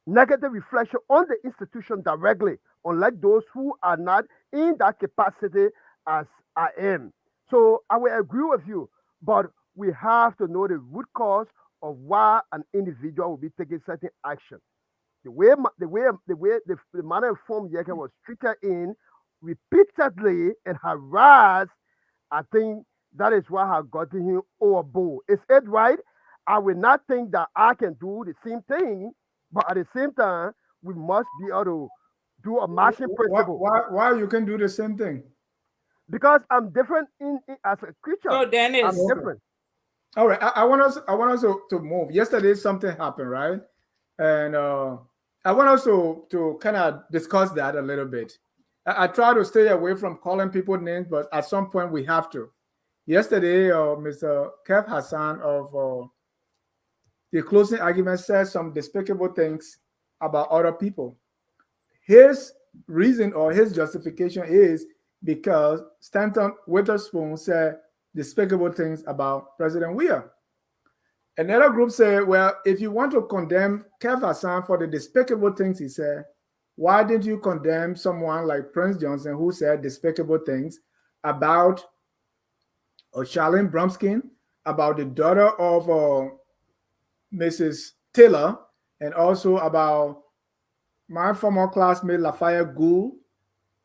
negative reflection on the institution directly, unlike those who are not in that capacity as I am. So I will agree with you, but we have to know the root cause of why an individual will be taking certain action. The manner and form Yeke was treated in repeatedly and harassed, I think that is what has gotten him overboard. Is it right? I will not think that I can do the same thing, but at the same time, we must be able to do a matching principle. Why you can do the same thing? Because I'm different in as a creature. So Dennis, I'm different. All right, I want us to move. Yesterday something happened, right? And I want us to kind of discuss that a little bit. I try to stay away from calling people names, but at some point we have to. Yesterday, Mr. Kev Hassan of the closing argument said some despicable things about other people. His reason or his justification is because Stanton Witherspoon said despicable things about President Weah. Another group said, well, if you want to condemn Kev Hassan for the despicable things he said, why didn't you condemn someone like Prince Johnson who said despicable things about Charlene Brumskin, about the daughter of Mrs. Taylor, and also about my former classmate Lafayette Gould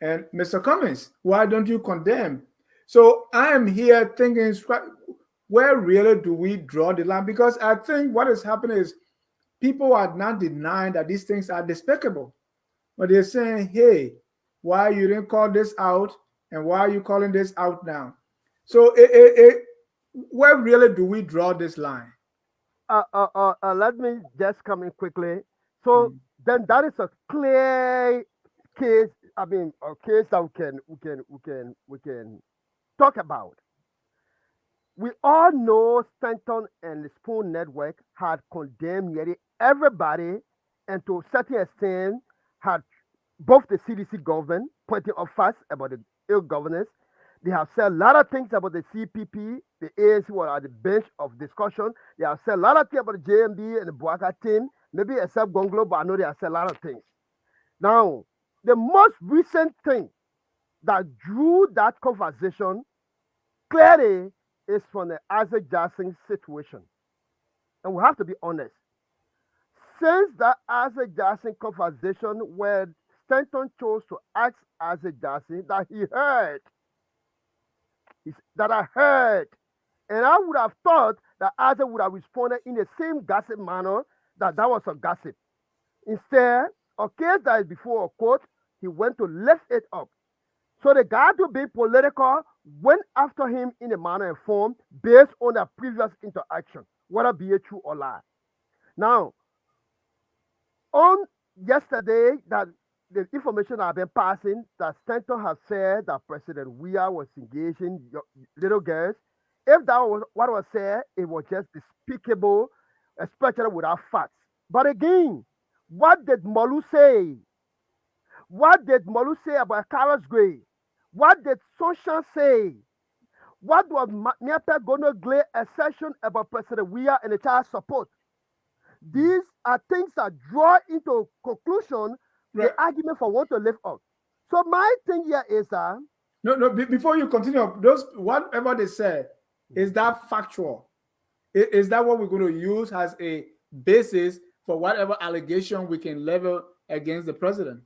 and Mr. Cummings? Why don't you condemn? So I am here thinking, where really do we draw the line? Because I think what is happening is people are not denying that these things are despicable. But they're saying, hey, why you didn't call this out, and why are you calling this out now? So where really do we draw this line? Let me just come in quickly. So then that is a clear case. I mean, a case that we can talk about. We all know Stanton and the Spoon Network had condemned nearly everybody, and to a certain extent had both the CDC government pointing out facts about the ill governance. They have said a lot of things about the CPP, the ANC were at the bench of discussion. They have said a lot of things about the JMB and the Boaka team, maybe except Gonglo, but I know they have said a lot of things. Now, the most recent thing that drew that conversation clearly is from the Isaac Jackson situation. And we have to be honest. Since that Isaac Jackson conversation where Stanton chose to ask Isaac Jackson that he heard, that I heard, and I would have thought that Isaac would have responded in the same gossip manner that was a gossip. Instead, a case that is before a court he went to lift it up. So the guy to be political went after him in a manner and form based on their previous interaction, whether be it true or lie. Now, on yesterday, that the information I've been passing, that Stanton has said that President Weah was engaging little girls. If that was what was said, it was just despicable, especially without facts. But again, what did Molu say? What did Molu say about Carlos Gray? What did Soshan say? What was Miape Gono Glay assertion about President Weah and the child support? These are things that draw into conclusion the argument for what to live up. So my thing here is that before you continue, those whatever they say, is that factual? Is that what we're going to use as a basis for whatever allegation we can level against the president?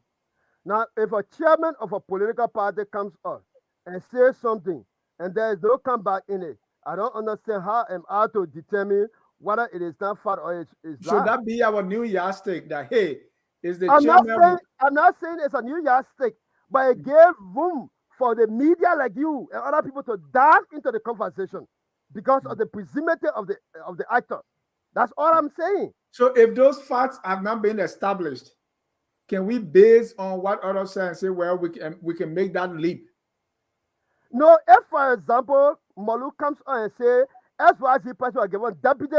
Now, if a chairman of a political party comes up and says something and there is no comeback in it, I don't understand how am I to determine whether it is not fact or it is Should lie. that be our new yardstick? That hey, is the I'm chairman? not saying it's a new yardstick, but it gave room for the media like you and other people to dive into the conversation because of the proximity of the actor. That's all I'm saying. So if those facts have not been established, can we base on what others say and say, well, we can make that leap? No, if for example Molu comes on and say SYZ person was given deputy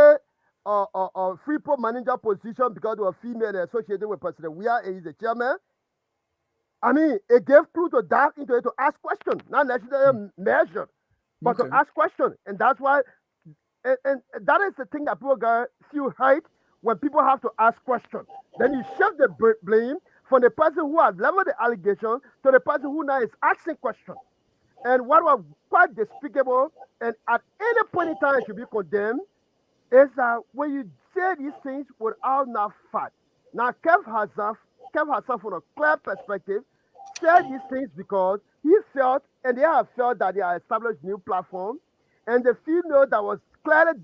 or Freeport manager position because they were female associated with President Weah and he's the chairman. I mean, it gave clue to dive into it to ask questions, not necessarily measure, but to ask questions. And that's why, and that is the thing that people feel hurt when people have to ask questions. Then you shift the blame from the person who has leveled the allegation to the person who now is asking questions. And what was quite despicable and at any point in time should be condemned is that when you say these things without enough fact. Now, Kev Hassan, from a clear perspective, said these things because he felt, and they have felt that they are established new platform, and the female that was clearly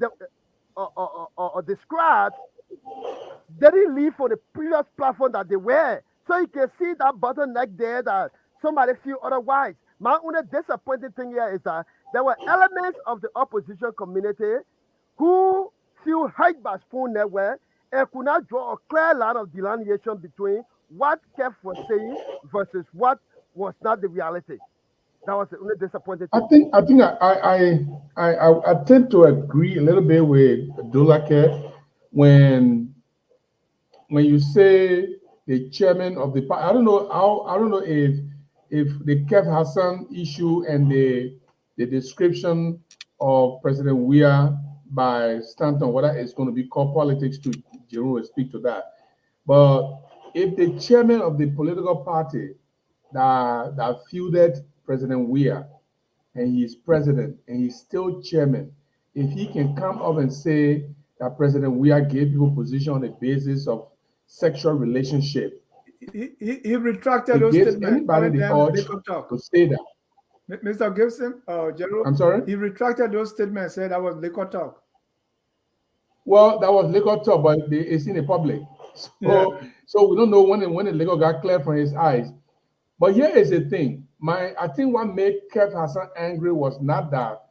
described didn't leave for the previous platform that they were. So you can see that bottleneck there that somebody feel otherwise. My only disappointing thing here is that there were elements of the opposition community who feel hurt by Spoon Network and could not draw a clear line of delineation between what Kev was saying versus what was not the reality. That was the only disappointing thing. I tend to agree a little bit with Dulake when you say the chairman of the party. I don't know if the Kev Hassan issue and the description of President Weah by Stanton, whether it's going to be called politics to Jerome will speak to that. But if the chairman of the political party that fielded President Weah and he's president and he's still chairman, if he can come up and say that President Weah gave people position on the basis of sexual relationship, he retracted those statements. Anybody the urge to say that. Mr. Gibson, General, I'm sorry? He retracted those statements and said that was liquor talk. Well, that was liquor talk, but it's in the public. So we don't know when the liquor got clear from his eyes. But here is the thing. I think what made Kev Hassan angry was not that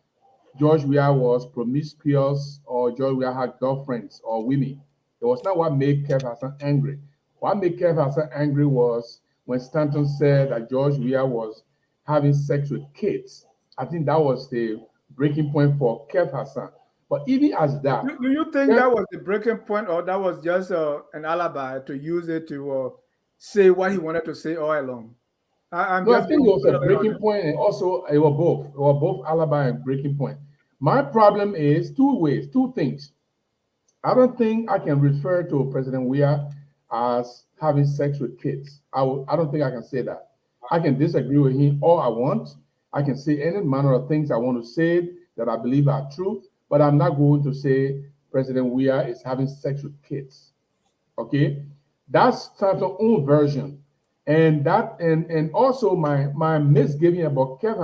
George Weah was promiscuous or George Weah had girlfriends or women. It was not what made Kev Hassan angry. What made Kev Hassan angry was when Stanton said that George Weah was having sex with kids. I think that was the breaking point for Kev Hassan. But even as that, do you think that was the breaking point, or that was just an alibi to use it to say what he wanted to say all along? I think it was a breaking point, and also it were both. It were both alibi and breaking point. My problem is two things. I don't think I can refer to President Weah as having sex with kids. I don't think I can say that. I can disagree with him all I want. I can say any manner of things I want to say that I believe are true, but I'm not going to say President Weah is having sex with kids. Okay? That's Stanton's own version. And also my misgiving about Kev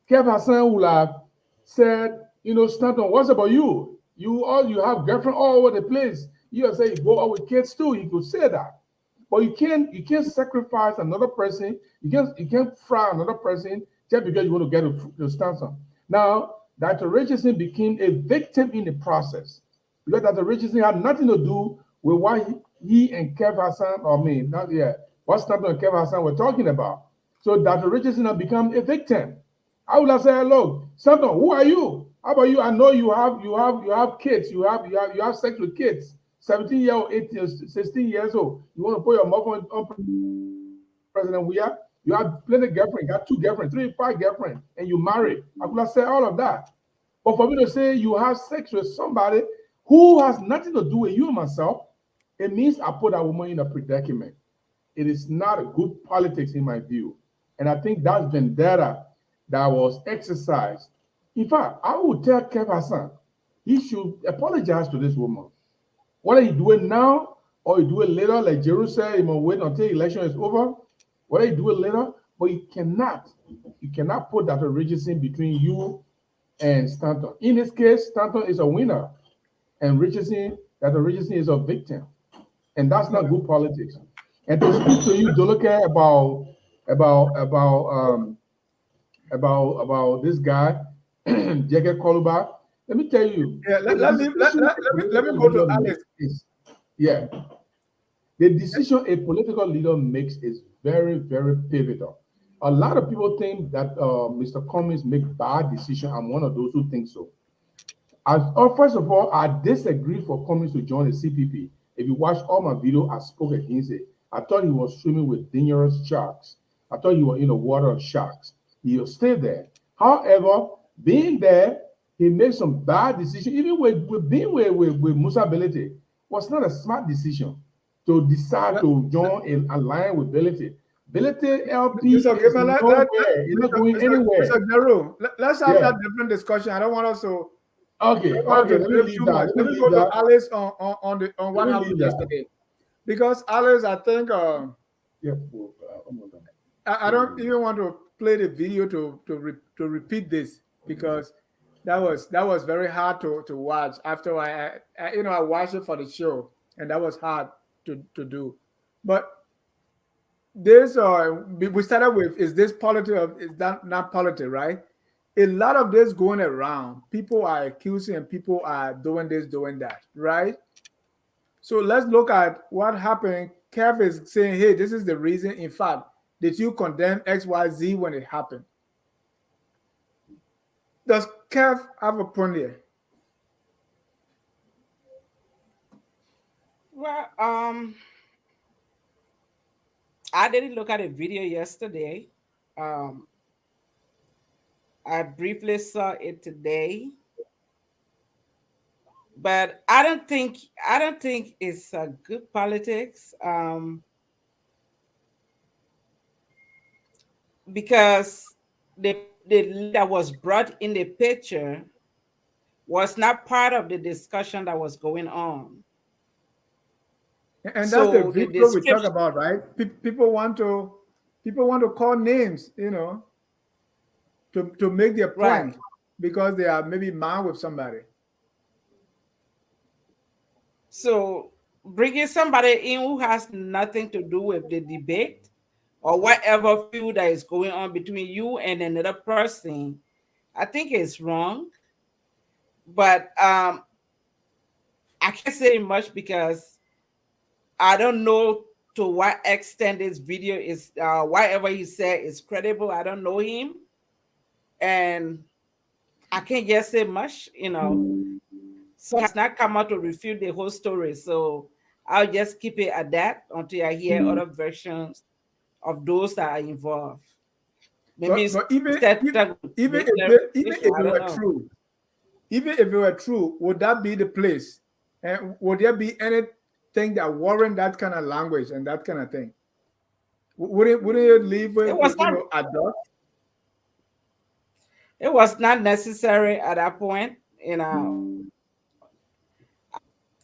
Hassan would have said, Stanton, what's about you? You have girlfriend all over the place. You say you go out with kids too. He could say that. But you can't sacrifice another person. You can't fry another person just because you want to get a stance on. Now, Dr. Richardson became a victim in the process because Dr. Richardson had nothing to do with what he and Kev Hassan, or me, not yet, what Stanton and Kev Hassan were talking about. So Dr. Richardson had become a victim. I would have said, look, Stanton, who are you? How about you? I know you have kids. You have sex with kids. 17-year-old, 18, 16 years old. You want to put your mouth on President Weah? You have plenty of girlfriends, got 2 girlfriends, 3, 5 girlfriends, and you married. I could have said all of that. But for me to say you have sex with somebody who has nothing to do with you and myself, it means I put that woman in a predicament. It is not a good politics in my view. And I think that vendetta that was exercised. In fact, I would tell Kev Hassan, he should apologize to this woman. Whether he do it now or he do it later, like Jeru said, he must wait until election is over. Whether he do it later, but you cannot put Dr. Richardson between you and Stanton. In this case, Stanton is a winner, and Dr. Richardson is a victim, and that's not good politics. And to speak to you, Doloke, about this guy, Jacob Koluba. Let me tell you. Yeah, let me go to Alex. Yeah. The decision a political leader makes is very, very pivotal. A lot of people think that Mr. Cummings make bad decisions. I'm one of those who think so. First of all, I disagree for Cummings to join the CPP. If you watch all my videos, I spoke against it. I thought he was swimming with dangerous sharks. I thought he was in the water of sharks. He'll stay there. However, being there, he made some bad decisions. Even with being with Musa Belete was not a smart decision to decide to join in alliance with Belete. Belete LP is nowhere. He's not going anywhere. Mr. Gero, let's have that different discussion. I don't want us to. Okay. Let me leave that. Let me go to Alice on what happened yesterday, because Alice, I think. I don't even want to play the video to repeat this, because that was very hard to watch. After I watched it for the show, and that was hard to do. But this we started with, is this politics or is that not politics, right? A lot of this going around, people are accusing and people are doing this, doing that, right? So let's look at what happened. Kev is saying, hey, this is the reason. In fact, did you condemn XYZ when it happened? Does Kev have a point here? Well, I didn't look at a video yesterday. I briefly saw it today, but I don't think it's a good politics, because the that was brought in the picture was not part of the discussion that was going on. And that's the video we talk about, right? People want to call names, to make their point, right, because they are maybe mad with somebody. So bringing somebody in who has nothing to do with the debate or whatever feud that is going on between you and another person, I think it's wrong. But I can't say much because I don't know to what extent this video is, whatever he said is credible. I don't know him. And I can't just say much, So it's not come out to refute the whole story. So I'll just keep it at that until I hear other versions of those that are involved. Maybe but even if it were true, would that be the place? And would there be anything that warrant that kind of language and that kind of thing? Wouldn't it leave with adult? It was not necessary at that point,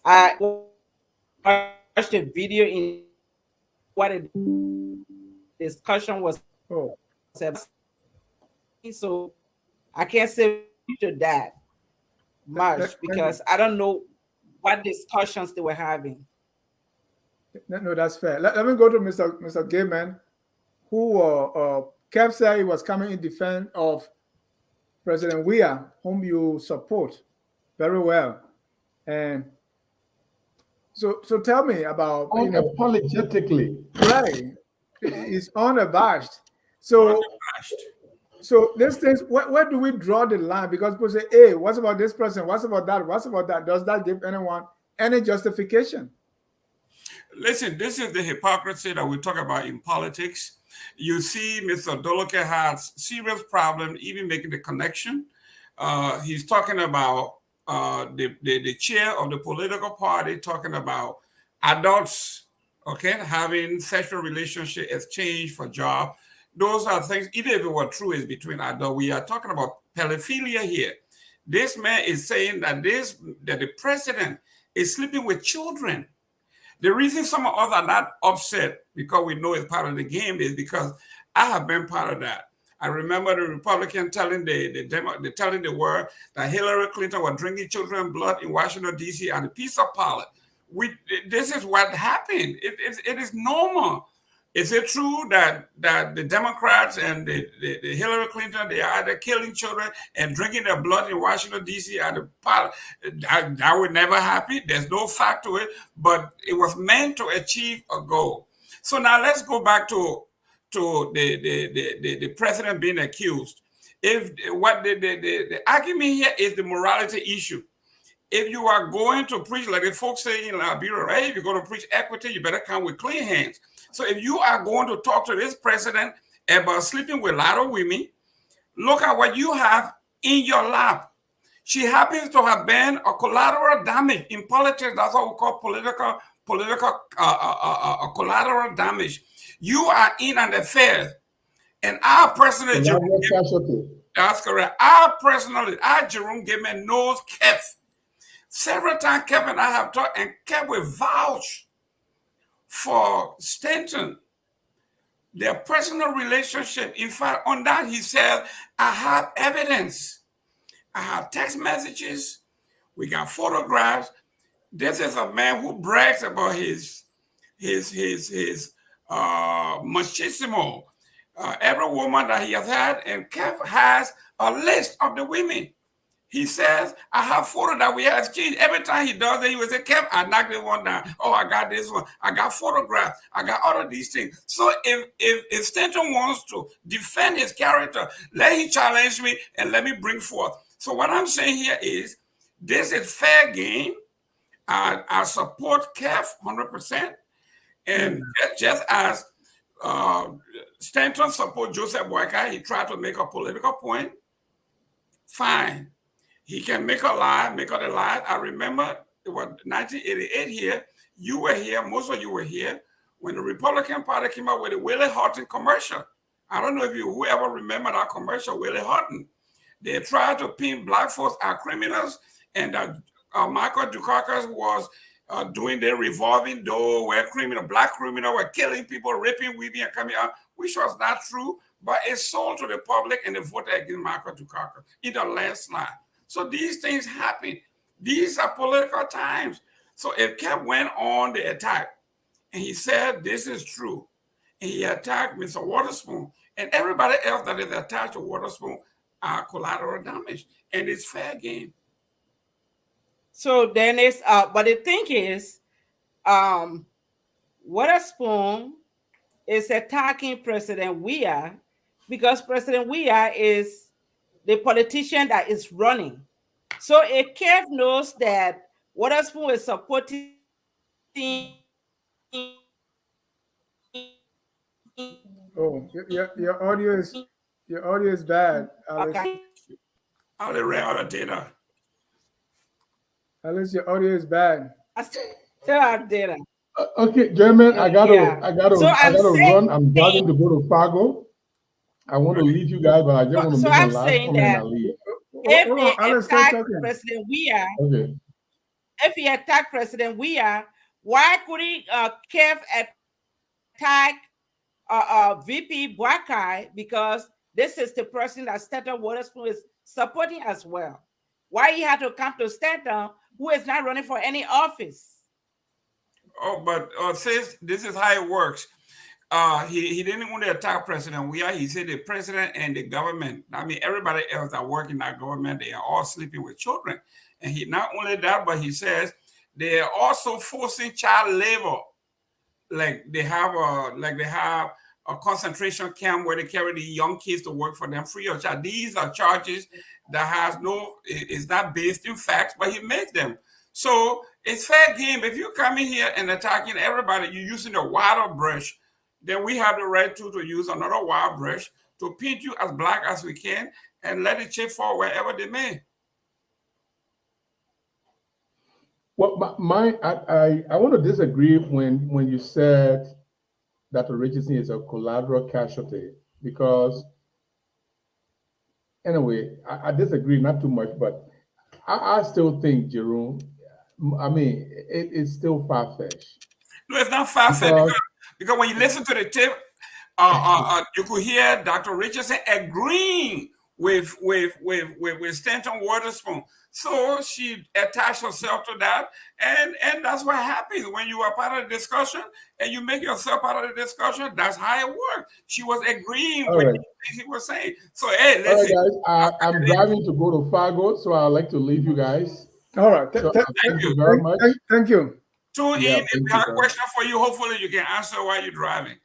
I watched the video in what a discussion was. So I can't say to that much because I don't know what discussions they were having. No, that's fair. Let me go to Mr. Gaiman, who Kev said he was coming in defense of President Weah, whom you support very well. And so tell me about, Unapologetically. right. It's unabashed. So these things, where do we draw the line? Because people say, hey, what's about this person? What's about that? What's about that? Does that give anyone any justification? Listen, this is the hypocrisy that we talk about in politics. You see, Mr. Doloke has serious problem even making the connection. He's talking about the chair of the political party talking about adults, okay, having sexual relationship exchange for job. Those are things, even if it were true, is between adults. We are talking about pedophilia here. This man is saying that the president is sleeping with children. The reason some of us are not upset because we know it's part of the game is because I have been part of that. I remember the Republican telling the world that Hillary Clinton was drinking children's blood in Washington, D.C. on a piece of pallet. This is what happened. It is normal. Is it true that the Democrats and the Hillary Clinton, they are either killing children and drinking their blood in Washington, D.C. at the pilot? That would never happen. There's no fact to it, but it was meant to achieve a goal. So now let's go back to the president being accused. If what the argument here is the morality issue. If you are going to preach, like the folks say in Liberia, hey, if you're going to preach equity, you better come with clean hands. So if you are going to talk to this president about sleeping with a lot of women, look at what you have in your lap. She happens to have been a collateral damage in politics. That's what we call political collateral damage. You are in an affair, and our president, that's correct. Our Jerome Gaiman knows Kev. Several times Kev and I have talked, and Kev will vouch for Stanton, their personal relationship. In fact, on that, he said, I have evidence. I have text messages. We got photographs. This is a man who brags about his machismo. Every woman that he has had, and Kev has a list of the women. He says, I have photos that we have exchanged. Every time he does it, he will say, Kev, I knocked this one down. Oh, I got this one. I got photographs. I got all of these things. So if Stanton wants to defend his character, let him challenge me and let me bring forth. So what I'm saying here is, this is fair game. I support Kev 100%. And just as Stanton support Joseph Boyka, he tried to make a political point. Fine. He can make a lie, make out a lie. I remember it was 1988 here. You were here, most of you were here, when the Republican Party came out with a Willie Horton commercial. I don't know if whoever remember that commercial, Willie Horton. They tried to pin black folks as criminals, and Michael Dukakis was doing their revolving door where black criminals were killing people, raping women, and coming out, which was not true, but it sold to the public, and they voted against Michael Dukakis in the landslide. So these things happen. These are political times. So if Kev went on the attack and he said this is true, and he attacked Mr. Waterspoon, and everybody else that is attached to Waterspoon are collateral damage, and it's fair game. So then it's but the thing is, Waterspoon is attacking President Weah because President Weah is the politician that is running. So if Kev knows that Waterspoon is supporting. Oh, your audio is bad, Alice. Okay. How they ran out of data. Alice, your audio is bad. I still have data. Okay, German, I gotta saying, run. I'm driving to go to Fargo. I want to leave you guys, but I just want to make my last comment and I leave. If he attacked President Weah, okay. If he attacked President Weah, why could he Kev attack VP Boakai? Because this is the person that Stanton Waterspoon is supporting as well. Why he had to come to Stanton, who is not running for any office? but says this is how it works. He didn't want to attack President Weah. He said the president and the government, I mean, everybody else that work in that government, they are all sleeping with children. And he not only that, but he says they are also forcing child labor. Like they have a concentration camp where they carry the young kids to work for them free of charge. These are charges that is not based in facts, but he makes them. So it's fair game. If you come in here and attacking everybody, you're using a wider brush, then we have the right to use another wild brush to paint you as black as we can and let it chip fall wherever they may. Well, I want to disagree when you said that Richardson is a collateral casualty, because anyway, I disagree, not too much, but I still think, Jerome, I mean, it's still far-fetched. No, it's not far-fetched because when you listen to the tape, you could hear Dr. Richardson agreeing with Stanton Waterspoon. So she attached herself to that, and that's what happens when you are part of the discussion and you make yourself part of the discussion. That's how it works. She was agreeing with the things he was saying. So hey, listen. All right, guys, I'm driving to go to Fargo, so I'd like to leave you guys. All right. Thank you very much. Thank you. Tune in. If we have a question for you, hopefully you can answer while you're driving.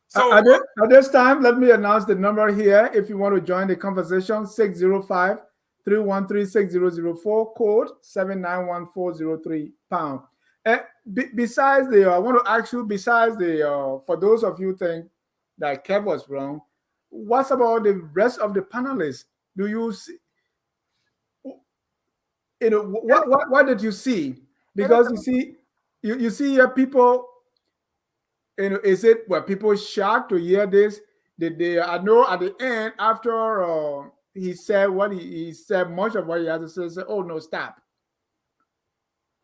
So at this time, let me announce the number here. If you want to join the conversation, 605-313-6004, code 791-403 pound. And besides I want to ask you, for those of you think that Kev was wrong, what about the rest of the panelists? Do you see, what did you see? Because you see here people, is it were people shocked to hear this? I know at the end, after he said what he said, much of what he had to say, oh no, stop.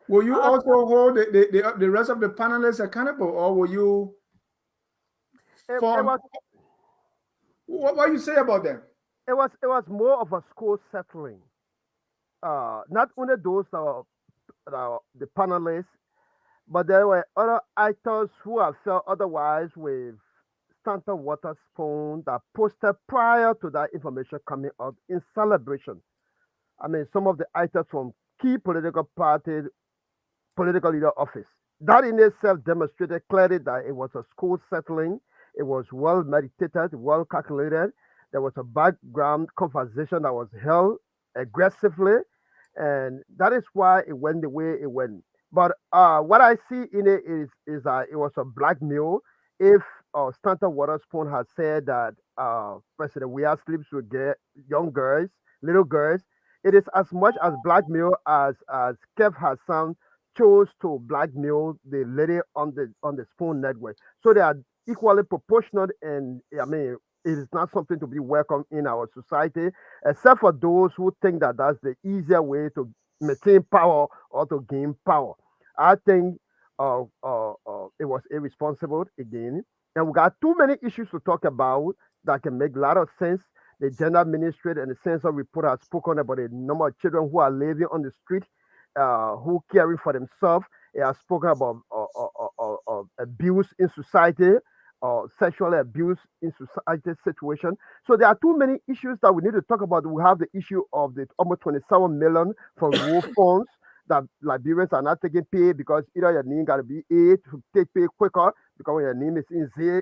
Will you also hold the rest of the panelists accountable, or will you what you say about them? It was more of a school settling. Not only those the panelists, but there were other actors who have felt otherwise with Stanton Waterspoon that posted prior to that information coming out in celebration. I mean, some of the actors from key political parties, political leader office. That in itself demonstrated clearly that it was a school settling. It was well meditated, well calculated. There was a background conversation that was held aggressively, and that is why it went the way it went. But what I see in it is that it was a blackmail. If Stanton Waterspoon had said that President Weah sleeps with young girls, little girls, it is as much as blackmail as Kev Hassan chose to blackmail the lady on the Spoon network. So they are equally proportionate, and I mean, it is not something to be welcomed in our society, except for those who think that that's the easier way to maintain power or to gain power. I think it was irresponsible again. And we got too many issues to talk about that can make a lot of sense. The gender ministry and the census report has spoken about the number of children who are living on the street, who caring for themselves. It has spoken about abuse in society, sexual abuse in society situation. So there are too many issues that we need to talk about. We have the issue of the almost 27 million for rural funds that Liberians are not taking pay because either your name got to be A to take pay quicker, because when your name is in Z,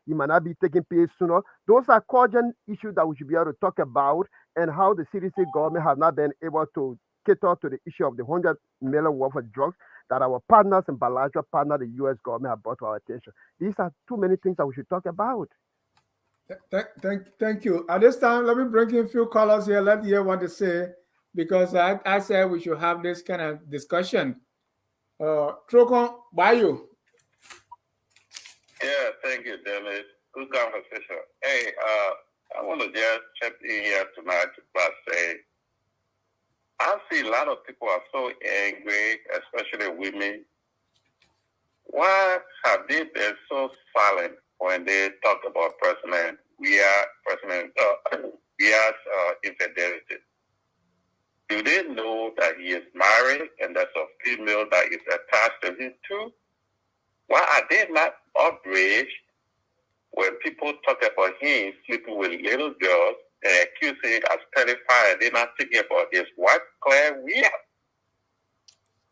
you might not be taking pay sooner. Those are cogent issues that we should be able to talk about, and how the CDC government have not been able to cater to the issue of the 100 million worth of drugs that our partners and bilateral partner, the U.S. government, have brought to our attention. These are too many things that we should talk about. Thank you. At this time, let me bring in a few callers here. Let's hear what they say, because I said we should have this kind of discussion. Trokon, Bayo. Yeah, thank you, Dennis. Good conversation. Hey, I want to just check in here tonight to say, I see a lot of people are so angry, especially women. Why have they been so silent when they talk about President Weah's infidelity? Do they know that he is married and there's a female that is attached to him too? Why are they not outraged when people talk about him sleeping with little girls and accusing him as pedophile? They're not thinking about his wife, Claire Weir.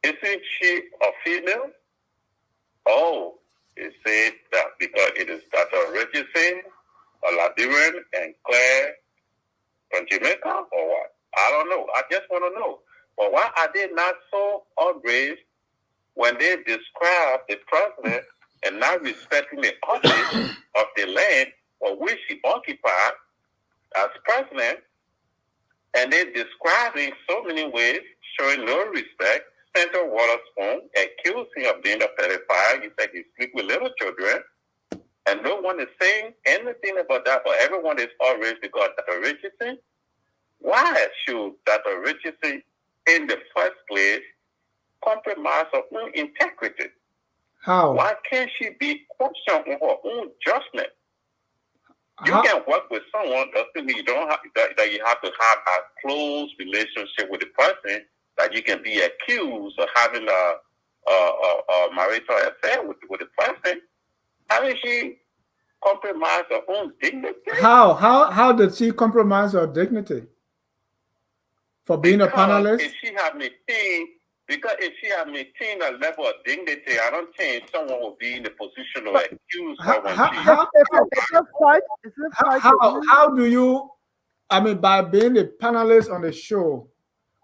Isn't she a female? Oh, it said that because it is Dr. Richardson, a Liberian, and Claire from Jamaica, or what? I don't know. I just want to know. But why are they not so outraged when they describe the president and not respecting the office of the land for which he occupied as president, and they describe him so many ways, showing no respect, Senator Waterspoon accused him of being a pedophile. He said he sleeps with little children, and no one is saying anything about that, but everyone is outraged because Dr. Richardson. Why should Dr. Richardson, in the first place, compromise her own integrity? How? Why can't she be questioned on her own judgment? You can work with someone, doesn't mean you don't have that you have to have a close relationship with the person, that you can be accused of having a marital affair with the person. How did she compromise her own dignity? How did she compromise her dignity? For being a panelist? If she had maintained a level of dignity, I don't think someone would be in the position to accuse her. How do you, I mean, by being a panelist on the show,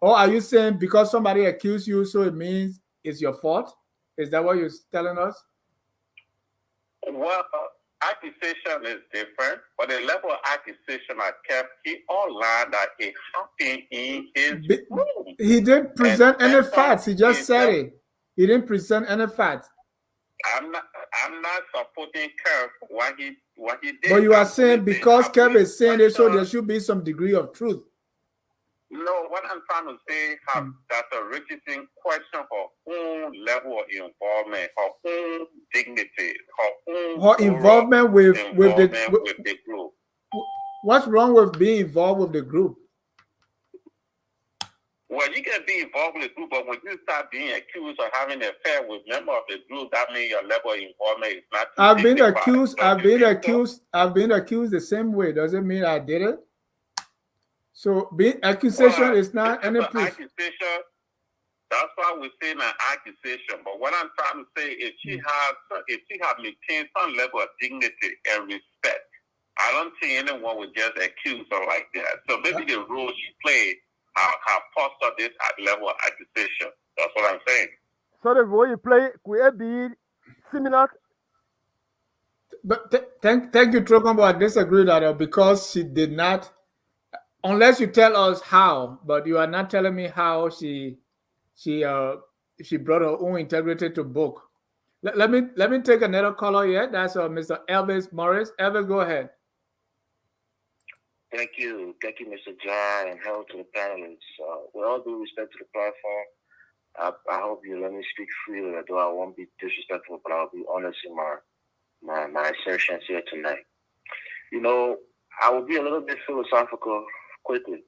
or are you saying because somebody accused you, so it means it's your fault? Is that what you're telling us? Well, accusation is different, but the level of accusation I kept, he outlined that it happened in his room. He didn't present any facts. He just said it. He didn't present any facts. I'm not supporting Kev what he did. But you are saying because Kev is saying it, so there should be some degree of truth. No, what I'm trying to say is Dr. Richardson questioned her own level of involvement, her own dignity, her involvement with the group. What's wrong with being involved with the group? Well, you can be involved with the group, but when you start being accused of having an affair with members of the group, that means your level of involvement is not. I've been accused the same way. Doesn't mean I did it. So being accusation is not any proof. Accusation, that's why we're saying an accusation. But what I'm trying to say is she has maintained some level of dignity and respect. I don't think anyone would just accuse her like that. So maybe the role she played have fostered this level of accusation. That's what I'm saying. So the role you play could be similar. But thank you, Trokan, but I disagree that because she did not. Unless you tell us how, but you are not telling me how she brought her own integrity to book. Let me take another caller here. That's Mr. Elvis Morris. Elvis, go ahead. Thank you, Mr. John, and hello to the panelists. With all due respect to the platform, I hope you let me speak freely. Although I won't be disrespectful, but I'll be honest in my assertions here tonight. You know, I will be a little bit philosophical. Quickly,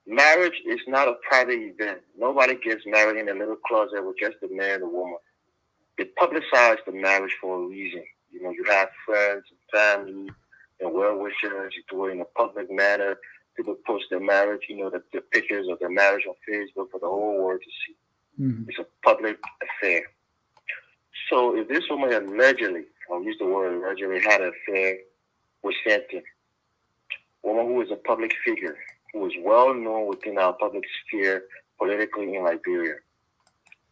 marriage is not a private event. Nobody gets married in a little closet with just the man and the woman. They publicize the marriage for a reason. You know, you have friends and family and well-wishers. You do it in a public manner. People post their marriage, you know, the pictures of their marriage on Facebook for the whole world to see. Mm-hmm. It's a public affair. So if this woman allegedly, I'll use the word allegedly, had an affair with Santa, woman who is a public figure, who is well known within our public sphere politically in Liberia,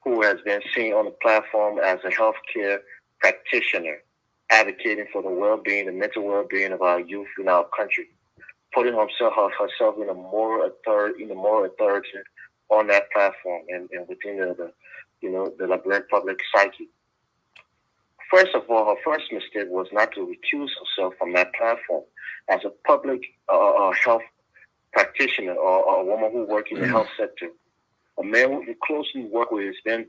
who has been seen on the platform as a healthcare practitioner, advocating for the well-being, the mental well-being of our youth in our country, putting herself in a moral authority on that platform and within the Liberian public psyche. First of all, her first mistake was not to recuse herself from that platform. As a public health practitioner or a woman who works in the health sector, a man who you closely work with has been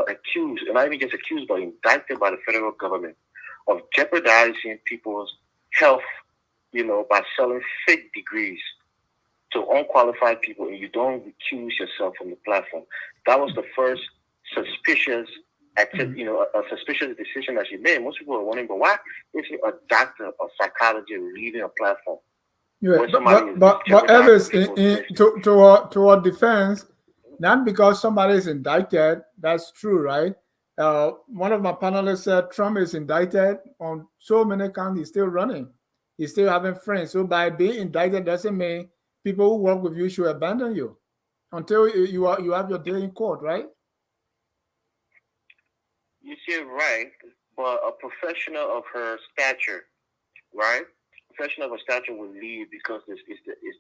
accused, and not even just accused, but indicted by the federal government of jeopardizing people's health, by selling fake degrees to unqualified people and you don't recuse yourself from the platform. That was the first suspicious activity, a suspicious decision that she made. Most people are wondering, but why is a doctor or psychologist leaving a platform? Yeah, but Elvis, to our defense, not because somebody is indicted, that's true, right? One of my panelists said Trump is indicted on so many counts, he's still running. He's still having friends. So by being indicted doesn't mean people who work with you should abandon you until you have your day in court, right? You see it right, but a professional of her stature, right? Professional of her stature will leave because it's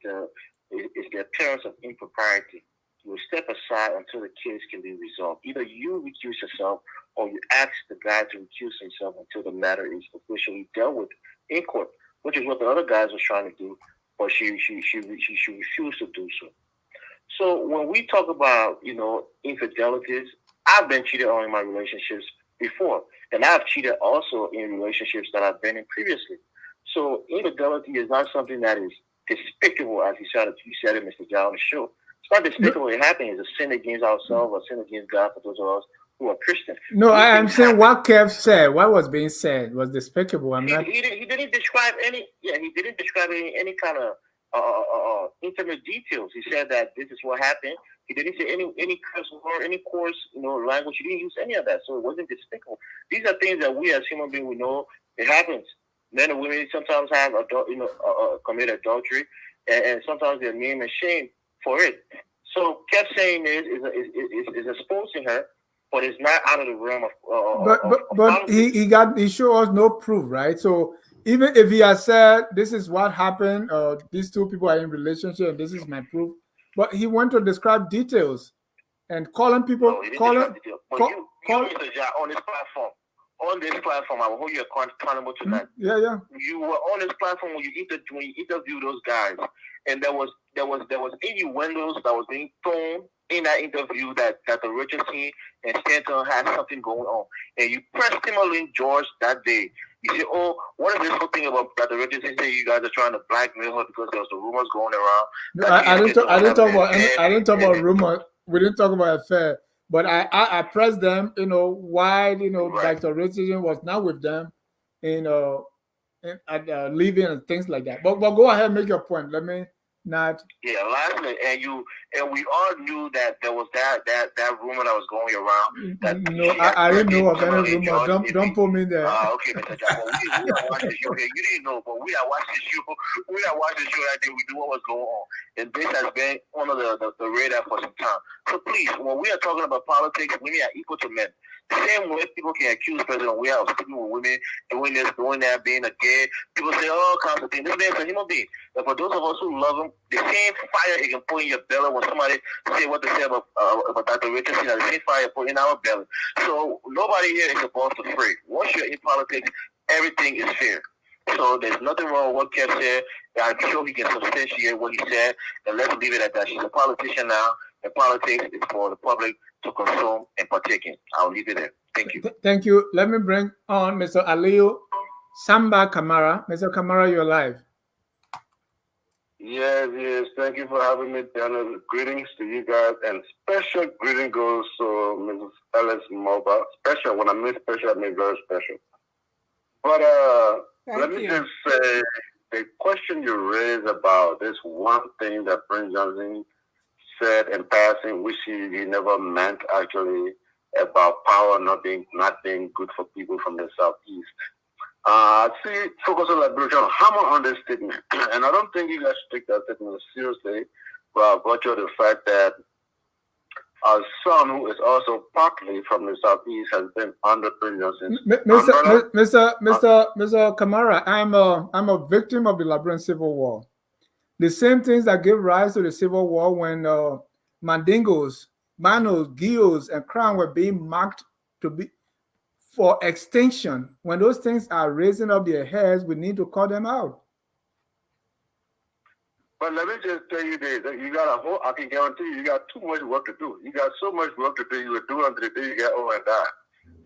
the appearance of impropriety. You will step aside until the case can be resolved. Either you recuse yourself or you ask the guy to recuse himself until the matter is officially dealt with in court, which is what the other guys were trying to do, but she refused to do so. So when we talk about, infidelities, I've been cheated on in my relationships before, and I've cheated also in relationships that I've been in previously. So infidelity is not something that is despicable, as you said it, Mr. John, on the show. It's not despicable. It happens. It's a sin against ourselves, a sin against God for those of us who are Christian. No, I'm saying what Kev said, what was being said was despicable. He didn't describe any. Yeah, he didn't describe any kind of intimate details. He said that this is what happened. He didn't say any curse word, any coarse, language. He didn't use any of that, so it wasn't despicable. These are things that we as human beings we know it happens. Men and women sometimes have commit adultery, and sometimes they're named and shamed for it. So kept saying this is exposing her, but it's not out of the realm of. But he showed us no proof, right? So even if he has said this is what happened, these two people are in relationship, and this is my proof, but he went to describe details and calling people. No, you, Mr. Ja, on this platform. On this platform, I will hold you accountable tonight. Yeah. You were on this platform when you interviewed those guys, and there was innuendos that was being thrown in that interview that the Richardson and Stanton had something going on, and you pressed Timberlake George that day. You said, "Oh, what is this whole thing about that the Richardson say you guys are trying to blackmail her because there was the rumors going around?" No, I didn't talk about rumor. We didn't talk about affair. But I pressed them, why, right. Dr. Richardson was not with them, leaving and things like that. But go ahead, make your point. Let me not. Yeah, lastly, and we all knew that there was that rumor that was going around. That no, I didn't know of any rumor. Don't put me there. Okay, Mr. John. We watched the show. Okay, you didn't know, but we had watched the show. We had watched the show that day. We knew what was going on, and this has been on the radar for some time. So please, when we are talking about politics, women are equal to men. The same way people can accuse President Weah of sleeping with women, doing this, doing that, being a gay. People say, "Oh, Constantine, this man's a human being." But for those of us who love him, the same fire he can put in your belly when somebody say what they say about Dr. Richardson, the same fire put in our belly. So nobody here is above the fray. Once you're in politics, everything is fair. So there's nothing wrong with what Kev said. I'm sure he can substantiate what he said, and let's leave it at that. She's a politician now, and politics is for the public to consume and partake in. I'll leave it there. Thank you. Thank you. Let me bring on Mr. Aliyu Samba Kamara. Mr. Kamara, you're live. Yes. Thank you for having me, Daniel. Greetings to you guys, and special greeting goes to Mrs. Alice Moba. Special. When I mean special, I mean very special. But let me just say, the question you raised about this one thing that Prince Johnson said in passing, which he never meant actually, about power not being good for people from the Southeast. See, focus on liberation, hammer on this statement. And I don't think you guys should take that statement seriously, but virtue of the fact that our son, who is also partly from the Southeast, has been under Prince Johnson. Mr. Kamara, I'm a victim of the Liberian Civil War. The same things that gave rise to the Civil War when Mandingos, Manos, Guios, and Crown were being marked to be for extinction. When those things are raising up their heads, we need to call them out. But let me just tell you this: you got I can guarantee you got too much work to do. You got so much work to do. You will do until the day you get old and die.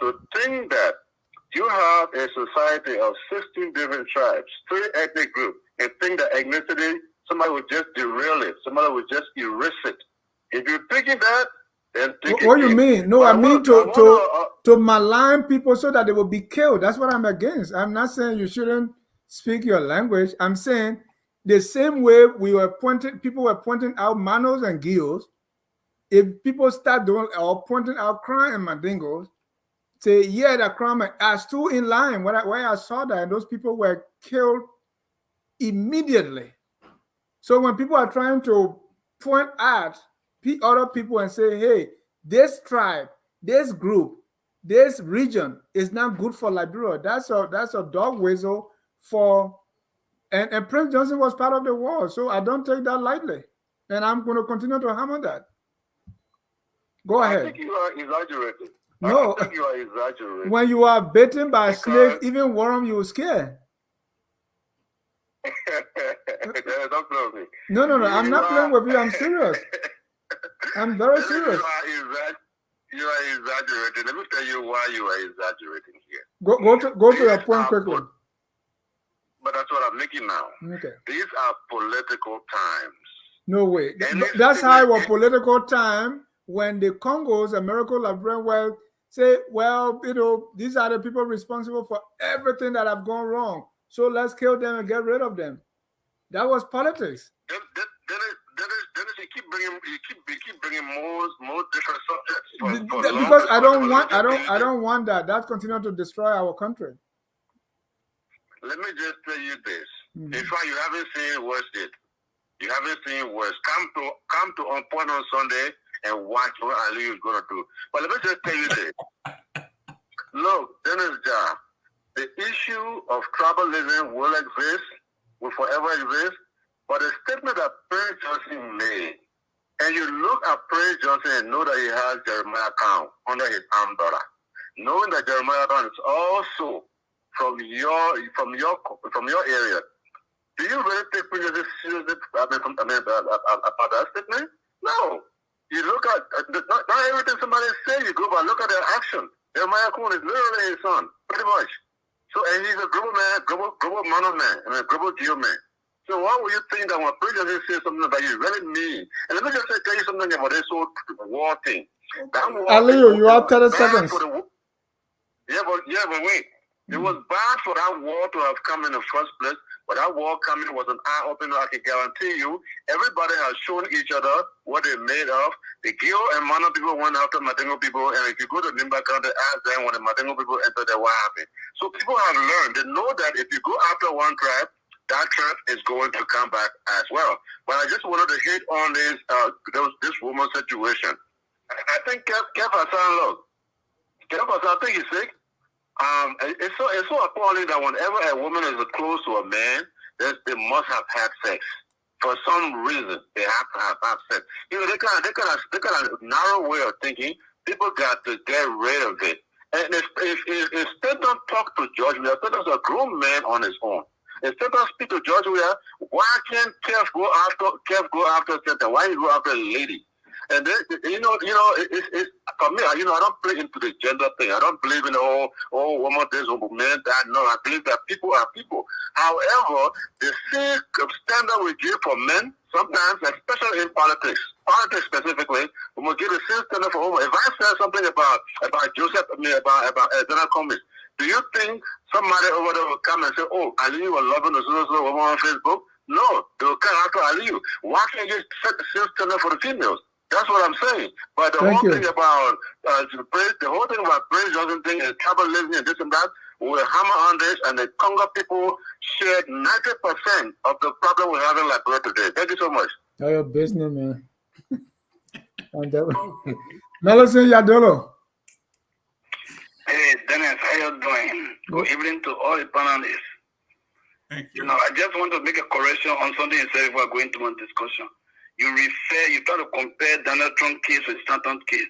So think that you have a society of 16 different tribes, 3 ethnic groups, and think that ethnicity somebody would just derail it. Somebody would just erase it. If you're thinking that, then think What do you again. mean? No, But I mean to malign people so that they will be killed. That's what I'm against. I'm not saying you shouldn't speak your language. I'm saying the same way people were pointing out Manos and Gios. If people start doing or pointing out crime and Mandingos, say, yeah, the crime are still in line. Where I saw that, and those people were killed immediately. So when people are trying to point at other people and say, hey, this tribe, this group, this region is not good for Liberia, that's a dog whistle for, and Prince Johnson was part of the war, so I don't take that lightly. And I'm going to continue to hammer that. Go ahead. I think you are exaggerating. No, I think you are exaggerating. When you are bitten by a snake, even worm, you scare. Don't play with me. No, I'm not playing with you. I'm serious. I'm very serious. You are exaggerating. Let me tell you why you are exaggerating here. Go to your point quickly. But that's what I'm making now. Okay. These are political times. No way. That's how it was political time when the Congos, America, Liberia, well, say, well, these are the people responsible for everything that have gone wrong. So let's kill them and get rid of them. That was politics. Dennis, you keep bringing more different subjects. Because I don't want that. That continues to destroy our country. Let me just tell you this. In fact, you haven't seen worse yet. You haven't seen worse. Come to On Point on Sunday and watch what Ali is going to do. But let me just tell you this. Look, Dennis Jah, the issue of tribalism will exist, will forever exist, but the statement that Prince Johnson made, and you look at Prince Johnson and know that he has Jeremiah Count under his umbrella, knowing that Jeremiah Count is also from your area. Do you really take Prince Johnson seriously about that statement? No. You look at not everything somebody says you go by. Look at their action. Jeremiah Count is literally his son, pretty much. So, and he's a global man, global mono man, and a global geo man. So why would you think that when Prince Johnson says something that you really mean? And let me just tell you something about this whole war thing. Aliyu, you have 30 seconds. Yeah, but wait. It was bad for that war to have come in the first place, but that war coming was an eye-opener. I can guarantee you, everybody has shown each other what they're made of. The Gio and Mana people went after Madengo people, and if you go to Nimba County, ask them when the Madengo people entered there, what happened. So people have learned. They know that if you go after one tribe, that tribe is going to come back as well. But I just wanted to hit on this woman situation. I think Kev Hassan, look, Kev Hassan, I think he's sick. It's so appalling that whenever a woman is close to a man, they must have had sex. For some reason, they have to have sex. You know, they kind of narrow way of thinking. People got to get rid of it. And if Satan talk to George Weah, Satan's a grown man on his own. If Satan speak to George Weah, why can't Kev go after Satan? Why you go after a lady? And then, it's for me, I don't play into the gender thing. I don't believe in woman this, man that. No, I believe that people are people. However, the same standard we give for men, sometimes, especially in politics specifically, we must give the same standard for women. If I say something about Joseph, about Donald Cummings, do you think somebody over there will come and say, oh, Aliyu was loving the so woman on Facebook? No, they will come after Aliyu. Why can't you set the same standard for the females? That's what I'm saying. But the whole thing about Prince Johnson thing and tribalism and this and that, we'll hammer on this, and the Congo people shared 90% of the problem we have in Liberia today. Thank you so much. Oh, your business, man. Malice Yadolo. Hey, Dennis, how you doing? Good evening to all the panelists. Thank you. I just want to make a correction on something you said before going to one discussion. You try to compare Donald Trump case with Stanton case.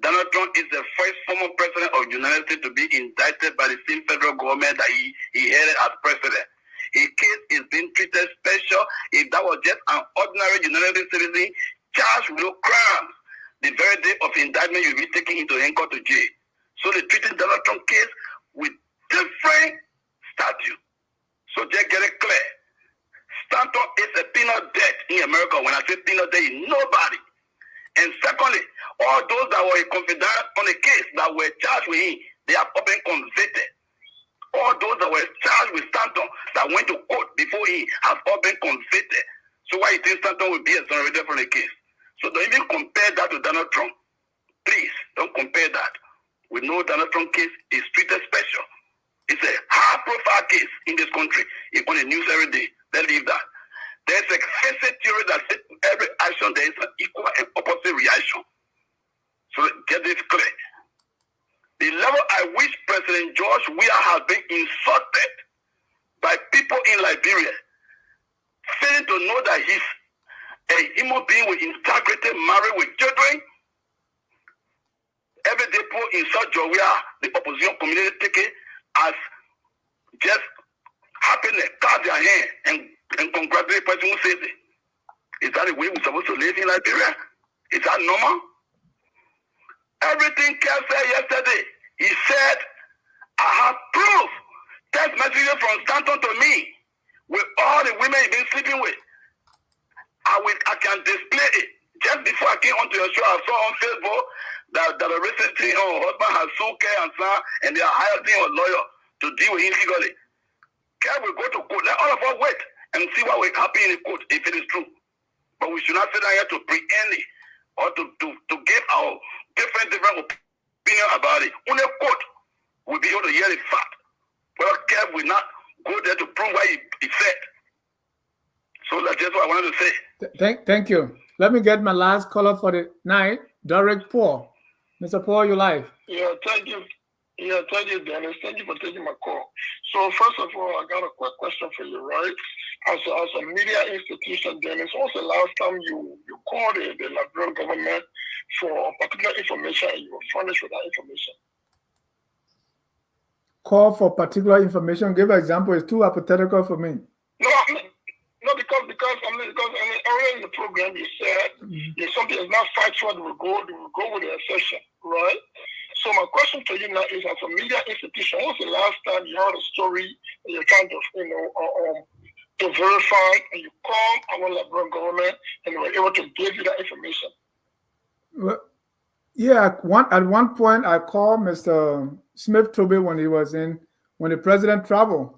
Donald Trump is the first former president of the United States to be indicted by the same federal government that he headed as president. His case is being treated special. If that was just an ordinary United States citizen charged with no crimes, the very day of indictment, you'll be taken into handcuff to jail. So they're treating Donald Trump case with different statute. So just get it clear. Stanton is a penal saying nobody. And secondly, all those that were confidant on a case that were charged with him, they have all been convicted. All those that were charged with Stanton that went to court before he have all been convicted. So why you think Stanton will be exonerated from the case? So don't even compare that to Donald Trump. Please, don't compare that. We know Donald Trump case is treated special. It's a high-profile case in this country. It's on the news every day. They leave that. There's a facet theory that says every action there is an equal and opposite reaction. So get this clear. The level at which President George Weah has been insulted by people in Liberia, failing to know that he's a human being with integrity, married with children. Every day people insult George Weah, the opposition community take it as just happiness, clap their hand and congratulate the person who says it. Is that the way we're supposed to live in Liberia? Is that normal? Everything Kev said yesterday, he said, I have proof, text messages from Stanton to me, with all the women he's been sleeping with. I can display it. Just before I came onto your show, I saw on Facebook that the recent thing, husband has sued Kev and son, and they are hiring a lawyer to deal with him legally. Kev will go to court. Let all of us wait and see what will happen in the court if it is true. But we should not sit down here to preempt it or to give our different opinion about it. Only court will be able to hear the fact. Well, Kev will not go there to prove what he said. So that's just what I wanted to say. Thank you. Let me get my last caller for the night, Derek Paul. Mr. Paul, you live. Yeah, thank you. Yeah, thank you, Dennis. Thank you for taking my call. So first of all, I got a quick question for you, right? As a media institution, Dennis, when was the last time you called the Liberian government for particular information and you were furnished with that information? Call for particular information. Give an example. It's too hypothetical for me. No, because earlier in the program you said if something is not factual, they will go with the assertion, right? So my question to you now is, as a media institution, when was the last time you heard a story and you're trying to, to verify, and you called our Liberian government and they were able to give you that information? Well, yeah, at one point I called Mr. Smith-Toby when the president traveled.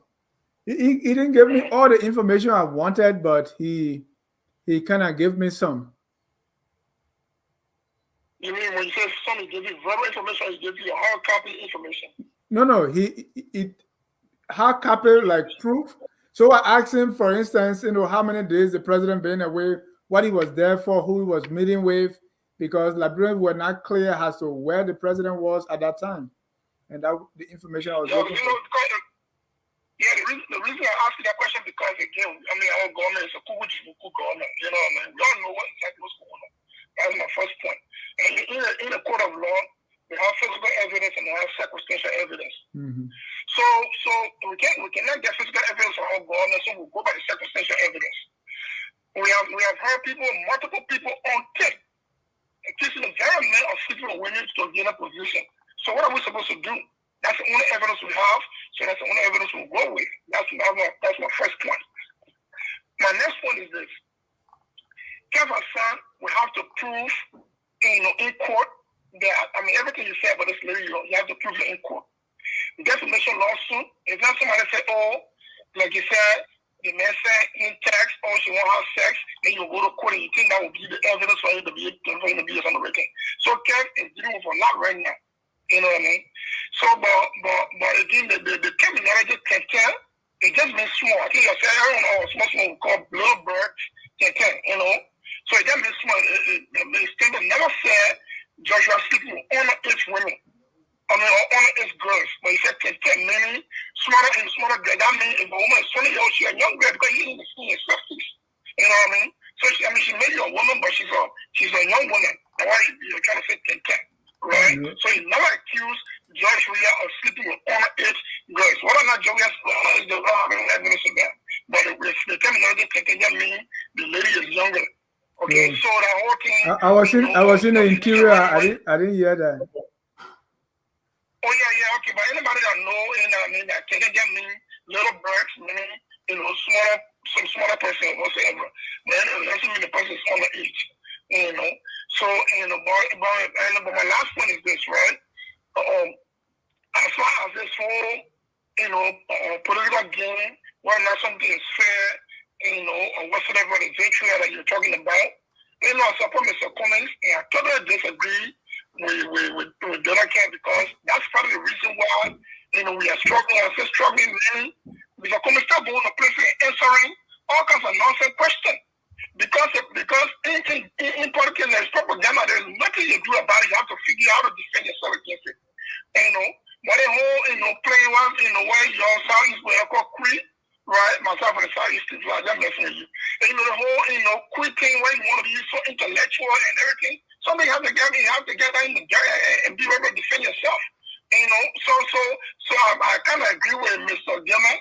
He didn't give me all the information I wanted, but he kind of gave me some. You mean when you say some, he gave you verbal information, he gave you hard copy information? No, he hard copy like proof. So I asked him, for instance, how many days the president been away, what he was there for, who he was meeting with, because Liberians were not clear as to where the president was at that time, and that the information I was looking for. Yeah, the reason I asked you that question because, again, our government is a kuku government, you know what I mean? We all know exactly what's going on. That's my first point. And in a court of law, we have physical evidence and we have circumstantial evidence. Mm-hmm. So we cannot get physical evidence from our government, so we'll go by the circumstantial evidence. We have heard multiple people on tape accusing the very men of sleeping with women to gain a position. So what are we supposed to do? That's the only evidence we have, so that's the only evidence we'll go with. That's my first point. My next point is this. Kevin's son will have to prove in court that, everything you said about this lady, you have to prove it in court. The defamation lawsuit, is not somebody say, like you said, the man said in text, she won't have sex, then you go to court and you think that will be the evidence for him to be exonerated. So Kev is dealing with a lot right now. You know what I mean? So, but again, the terminology Tintin, it just means small. I think I said, small we call bloodbird Tintin, So it just means small. The standard never said Joshua sleeping with underage women. Or underage girls. But he said Tintin, meaning smaller girl. That means if a woman is 20 years old, she's a young girl because he's in the 60s. You know what I mean? So, she may be a woman, but she's a young woman. That's why you're trying to say Tintin. Right? Mm-hmm. So he never accused George Weah of sleeping with underage girls. What are not Joey's evidence of that? But the terminology can mean the lady is younger. Okay, so the whole thing. I was in the interior. I didn't hear that. Oh yeah, okay. But anybody that know, that can mean little birds, meaning smaller some smaller person or whatsoever. But it doesn't mean the person is underage. You know. So but my last point is this, right? As far as this whole, political game, whether or not something is fair, or whatsoever the vitriol that you're talking about, I support Mr. Cummings, and I totally disagree with Donald Trump because that's part of the reason why, we are struggling. I'm still struggling, really. Mr. Cummings start going to place and answering all kinds of nonsense questions. Because in politics there's propaganda, there's nothing you do about it. You have to figure out how to defend yourself against it. But the whole, playing one, where your Southeast where I call Cree, right? Myself and the Southeast is like that messing with you. And, the whole, Cree thing where you want to be so intellectual and everything. Somebody have to get in the guy and be able to defend yourself. So I kind of agree with Mr. Gemma,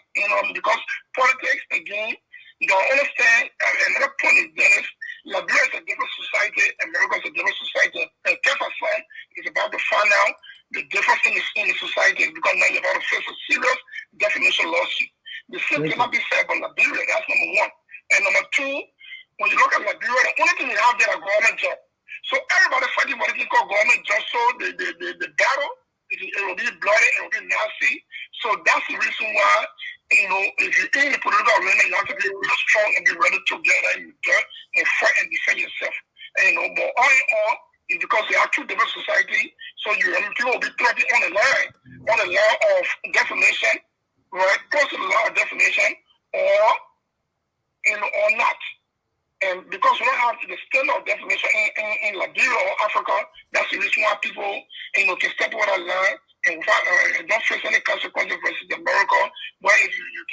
because politics, again, you don't understand. Another point is, Dennis, Liberia is a different society, America is a different society. And Jefferson is about to find out the difference in the society because now you're about to face a serious definition lawsuit. The same cannot be said about Liberia. That's number one. And number two, when you look at Liberia, the only thing you have there are government jobs. So everybody fighting for what they call government jobs. So the battle, it will be bloody, it will be nasty. So that's the reason why, if you're in the political arena, you have to be real strong and be ready to get in the dirt and fight and defend yourself. But all in all, it's because they are two different societies. So people will be threatened on the line of defamation, right? Close to the law of defamation, or not. And because we don't have the standard of defamation in Liberia or Africa, that's the reason why people, can step over that line and don't face any consequences versus America, where if you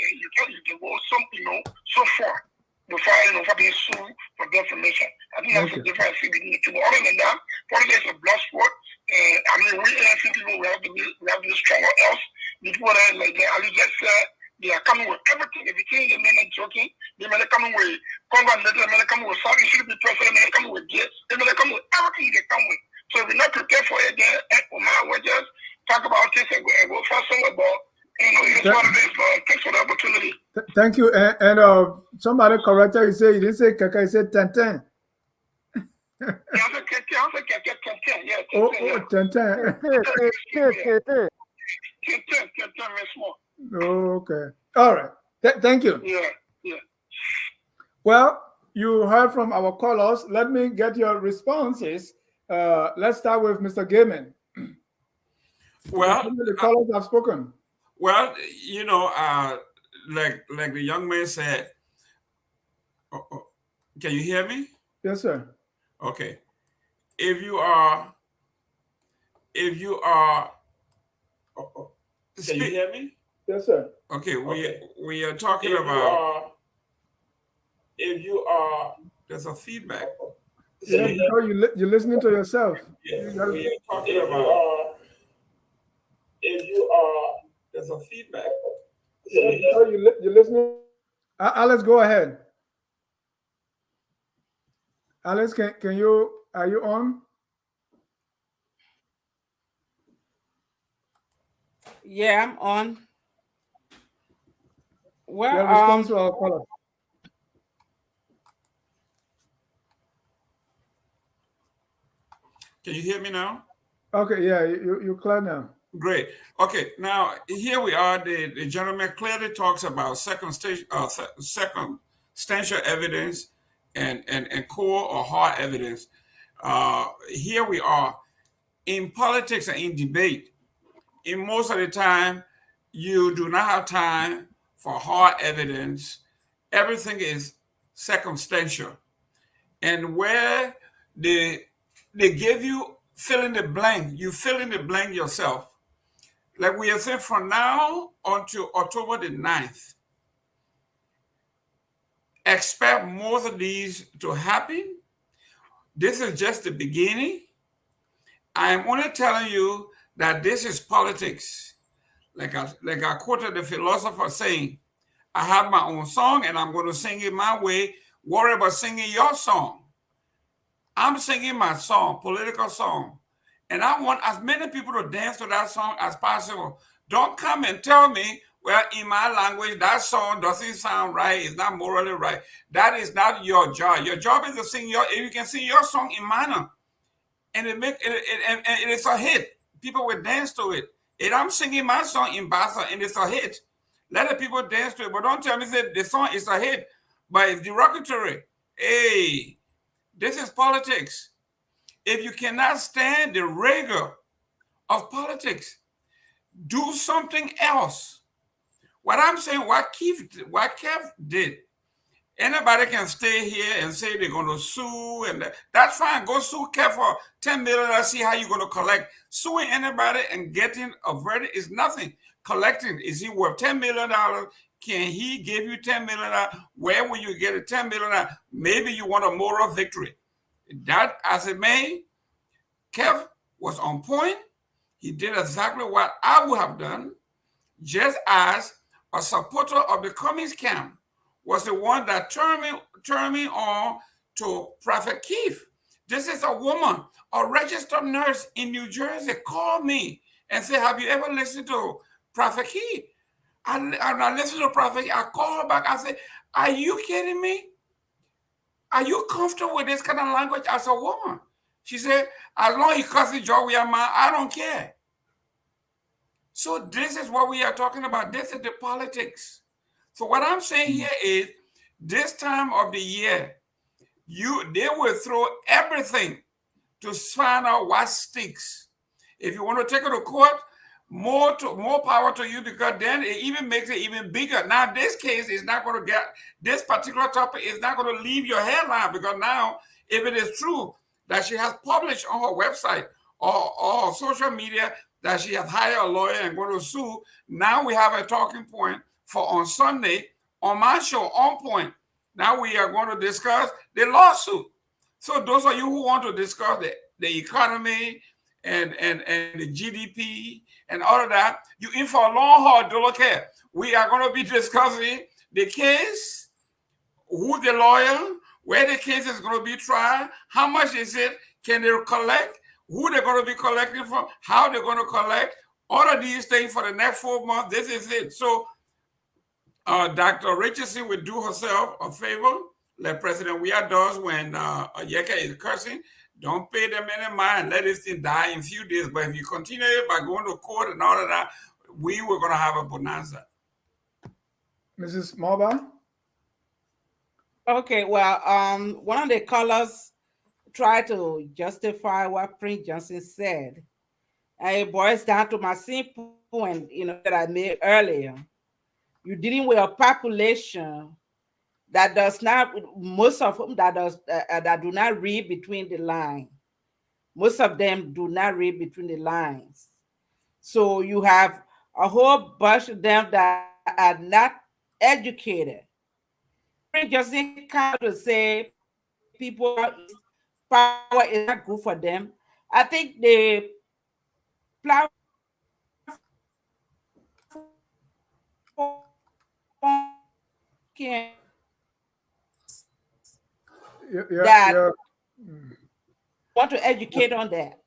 can go so far before being sued for defamation. I think that's the difference between the two. Other than that, politics is a blood sport, and we ANC people we have to be strong, or else the people that like Ali just said, they are coming with everything. If you think they may not joking, they may not coming with Congress, they may not coming with something, should be president, they may not coming with gifts, they may not coming with everything they come with. So if we're not prepared for it, then we'll just talk about this and go fast somewhere, but it's what it is, but thanks for the opportunity. Thank you. And somebody corrected you, say you didn't say kaka, you said ten. Yeah, I said ten. Yeah, ten. Okay. All right. Thank you. Yeah. Well, you heard from our callers. Let me get your responses. Let's start with Mr. Gaiman. Well, the callers have spoken. Well, like the young man said. Can you hear me? Yes, sir. Okay. If you are. Can you hear me? Yes, sir. Okay, we are talking about. There's a feedback. Yeah, you're listening to yourself. Yes, we are talking about. There's a feedback. Yeah, you're listening. Alex, go ahead. Alex, are you on? Yeah, I'm on. Well, response to our caller. Can you hear me now? Okay, yeah, you're clear now. Great. Okay, now here we are. The gentleman clearly talks about circumstantial evidence and core or hard evidence. Here we are in politics and in debate. In most of the time, you do not have time for hard evidence. Everything is circumstantial, and where they give you fill in the blank, you fill in the blank yourself. Like we are saying, from now until October the 9th, expect most of these to happen. This is just the beginning. I am only telling you that this is politics. Like I quoted the philosopher saying, I have my own song and I'm going to sing it my way. Worry about singing your song. I'm singing my song, political song. And I want as many people to dance to that song as possible. Don't come and tell me well, in my language, that song doesn't sound right. It's not morally right. That is not your job. Your job is to sing if you can sing your song in manner, and and it's a hit. People will dance to it. If I'm singing my song in Bassa and it's a hit, let the people dance to it. But don't tell me that the song is a hit, but it's derogatory. Hey, this is politics. If you cannot stand the rigor of politics, do something else. What I'm saying, what Kev did, anybody can stay here and say they're going to sue, and that's fine. Go sue Kev for $10 million. Let's see how you're going to collect. Suing anybody and getting a verdict is nothing. Collecting, is he worth $10 million? Can he give you $10 million? Where will you get a $10 million? Maybe you want a moral victory. That, as it may, Kev was on point. He did exactly what I would have done, just as a supporter of the Cummings camp was the one that turned me on to Prophet Keith. This is a woman, a registered nurse in New Jersey, called me and said, have you ever listened to Prophet Keith? I listened to Prophet Keith. I called her back. I said, are you kidding me? Are you comfortable with this kind of language as a woman? She said, as long as he cusses Joey man, I don't care. So this is what we are talking about. This is the politics. So what I'm saying here is, this time of the year, they will throw everything to find out what sticks. If you want to take it to court, more power to you, because then it even makes it even bigger. Now, this case is not going to get, this particular topic is not going to leave your headline, because now, if it is true that she has published on her website or social media that she has hired a lawyer and going to sue, now we have a talking point for on Sunday on my show, On Point. Now we are going to discuss the lawsuit. So those of you who want to discuss the economy and the GDP and all of that, you in for a long haul, don't look here. We are going to be discussing the case, who the lawyer, where the case is going to be tried, how much is it, can they collect, who they're going to be collecting from, how they're going to collect, all of these things for the next 4 months. This is it. So Dr. Richardson would do herself a favor, like President Weah does when Yeka is cursing. Don't pay them any mind. Let this thing die in a few days. But if you continue by going to court and all of that, we were going to have a bonanza. Mrs. Moba? Okay, well, one of the callers tried to justify what Prince Johnson said. And it boils down to my simple point, that I made earlier. You're dealing with a population that does not, most of them that do not read between the lines. Most of them do not read between the lines. So you have a whole bunch of them that are not educated. Just kind of say power is not good for them. I think the platform that want to educate on that.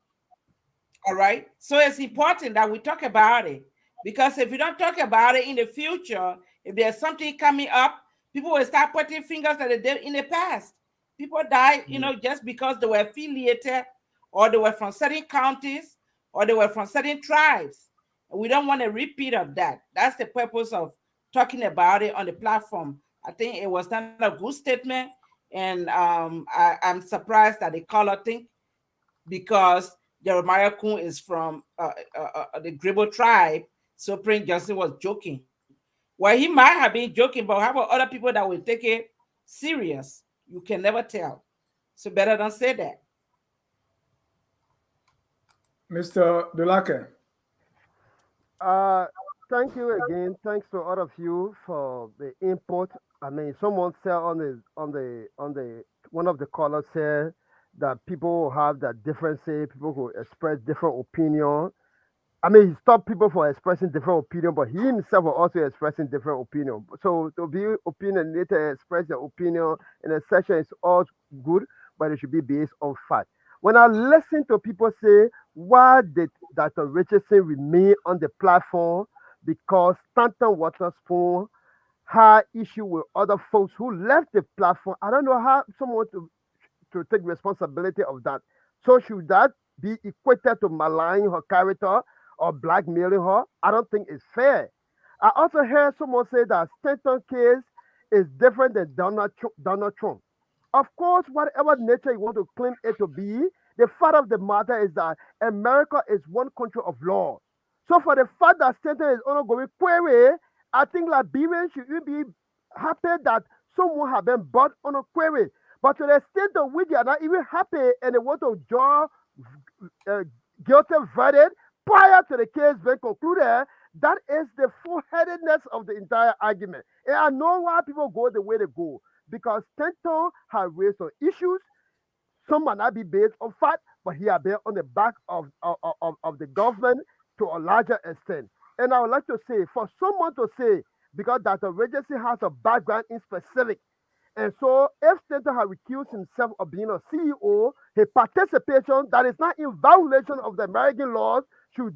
All right. So it's important that we talk about it, because if we don't talk about it in the future, if there's something coming up, people will start putting fingers that they did in the past. People die, just because they were affiliated, or they were from certain counties, or they were from certain tribes. We don't want a repeat of that. That's the purpose of talking about it on the platform. I think it was not a good statement, and I'm surprised that the caller think because Jeremiah Kun is from the Gribble tribe, so Prince Johnson was joking. Well, he might have been joking, but how about other people that will take it serious? You can never tell. So better don't say that. Mr. Dulake. Thank you again. Thanks to all of you for the input. I mean, someone said on the one of the callers said that people have that differences, people who express different opinion. I mean, he stopped people from expressing different opinion, but he himself was also expressing different opinion. So to be opinionated, express the opinion in a session is all good, but it should be based on fact. When I listen to people say, why did Dr. Richardson remain on the platform? because Stanton Waterspoon had issue with other folks who left the platform. I don't know how someone to take responsibility of that. So should that be equated to maligning her character or blackmailing her? I don't think it's fair. I also heard someone say that Stanton case is different than Donald Trump. Of course, whatever nature you want to claim it to be, the fact of the matter is that America is one country of law. So for the fact that Stanton is ongoing query, I think Liberians should be happy that someone have been brought on a query. But to the extent to which they are not even happy and they want to draw guilty verdict prior to the case being concluded, that is the full-headedness of the entire argument. And I know why people go the way they go, because Stanton has raised some issues. Some might not be based on fact, but he has been on the back of the government to a larger extent. And I would like to say, for someone to say, because Dr. Regency has a background in specific, and so if Stanton has recused himself of being a CEO, his participation that is not in violation of the American laws should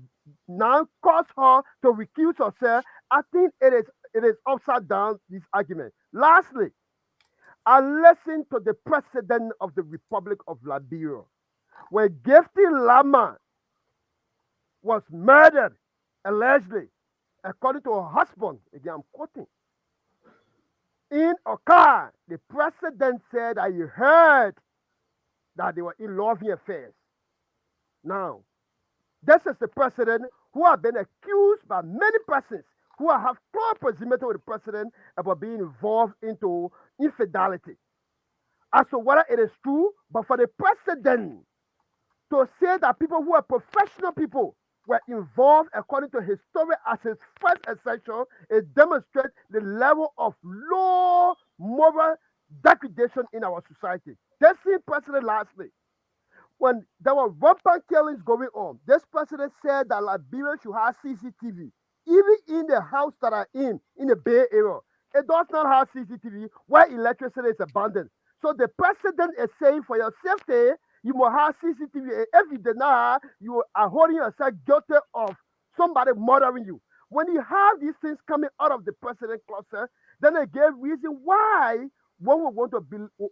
now cause her to recuse herself. I think it is upside down, this argument. Lastly, I listened to the president of the Republic of Liberia. When Gifty Lama was murdered, allegedly, according to her husband, again I'm quoting, in a car, the president said that he heard that they were in loving affairs. Now, this is the president who has been accused by many persons who have close proximity with the president about being involved into infidelity. As to whether it is true, but for the president to say that people who are professional people were involved according to his story as his first assertion, it demonstrates the level of low moral degradation in our society. This same president, lastly, when there were rampant killings going on, this president said that Liberia should have CCTV, even in the house that are in the Bay Area. It does not have CCTV where electricity is abundant. So the president is saying for your safety, you must have CCTV. If you deny, you are holding yourself guilty of somebody murdering you. When you have these things coming out of the president cluster, then they gave reason why one would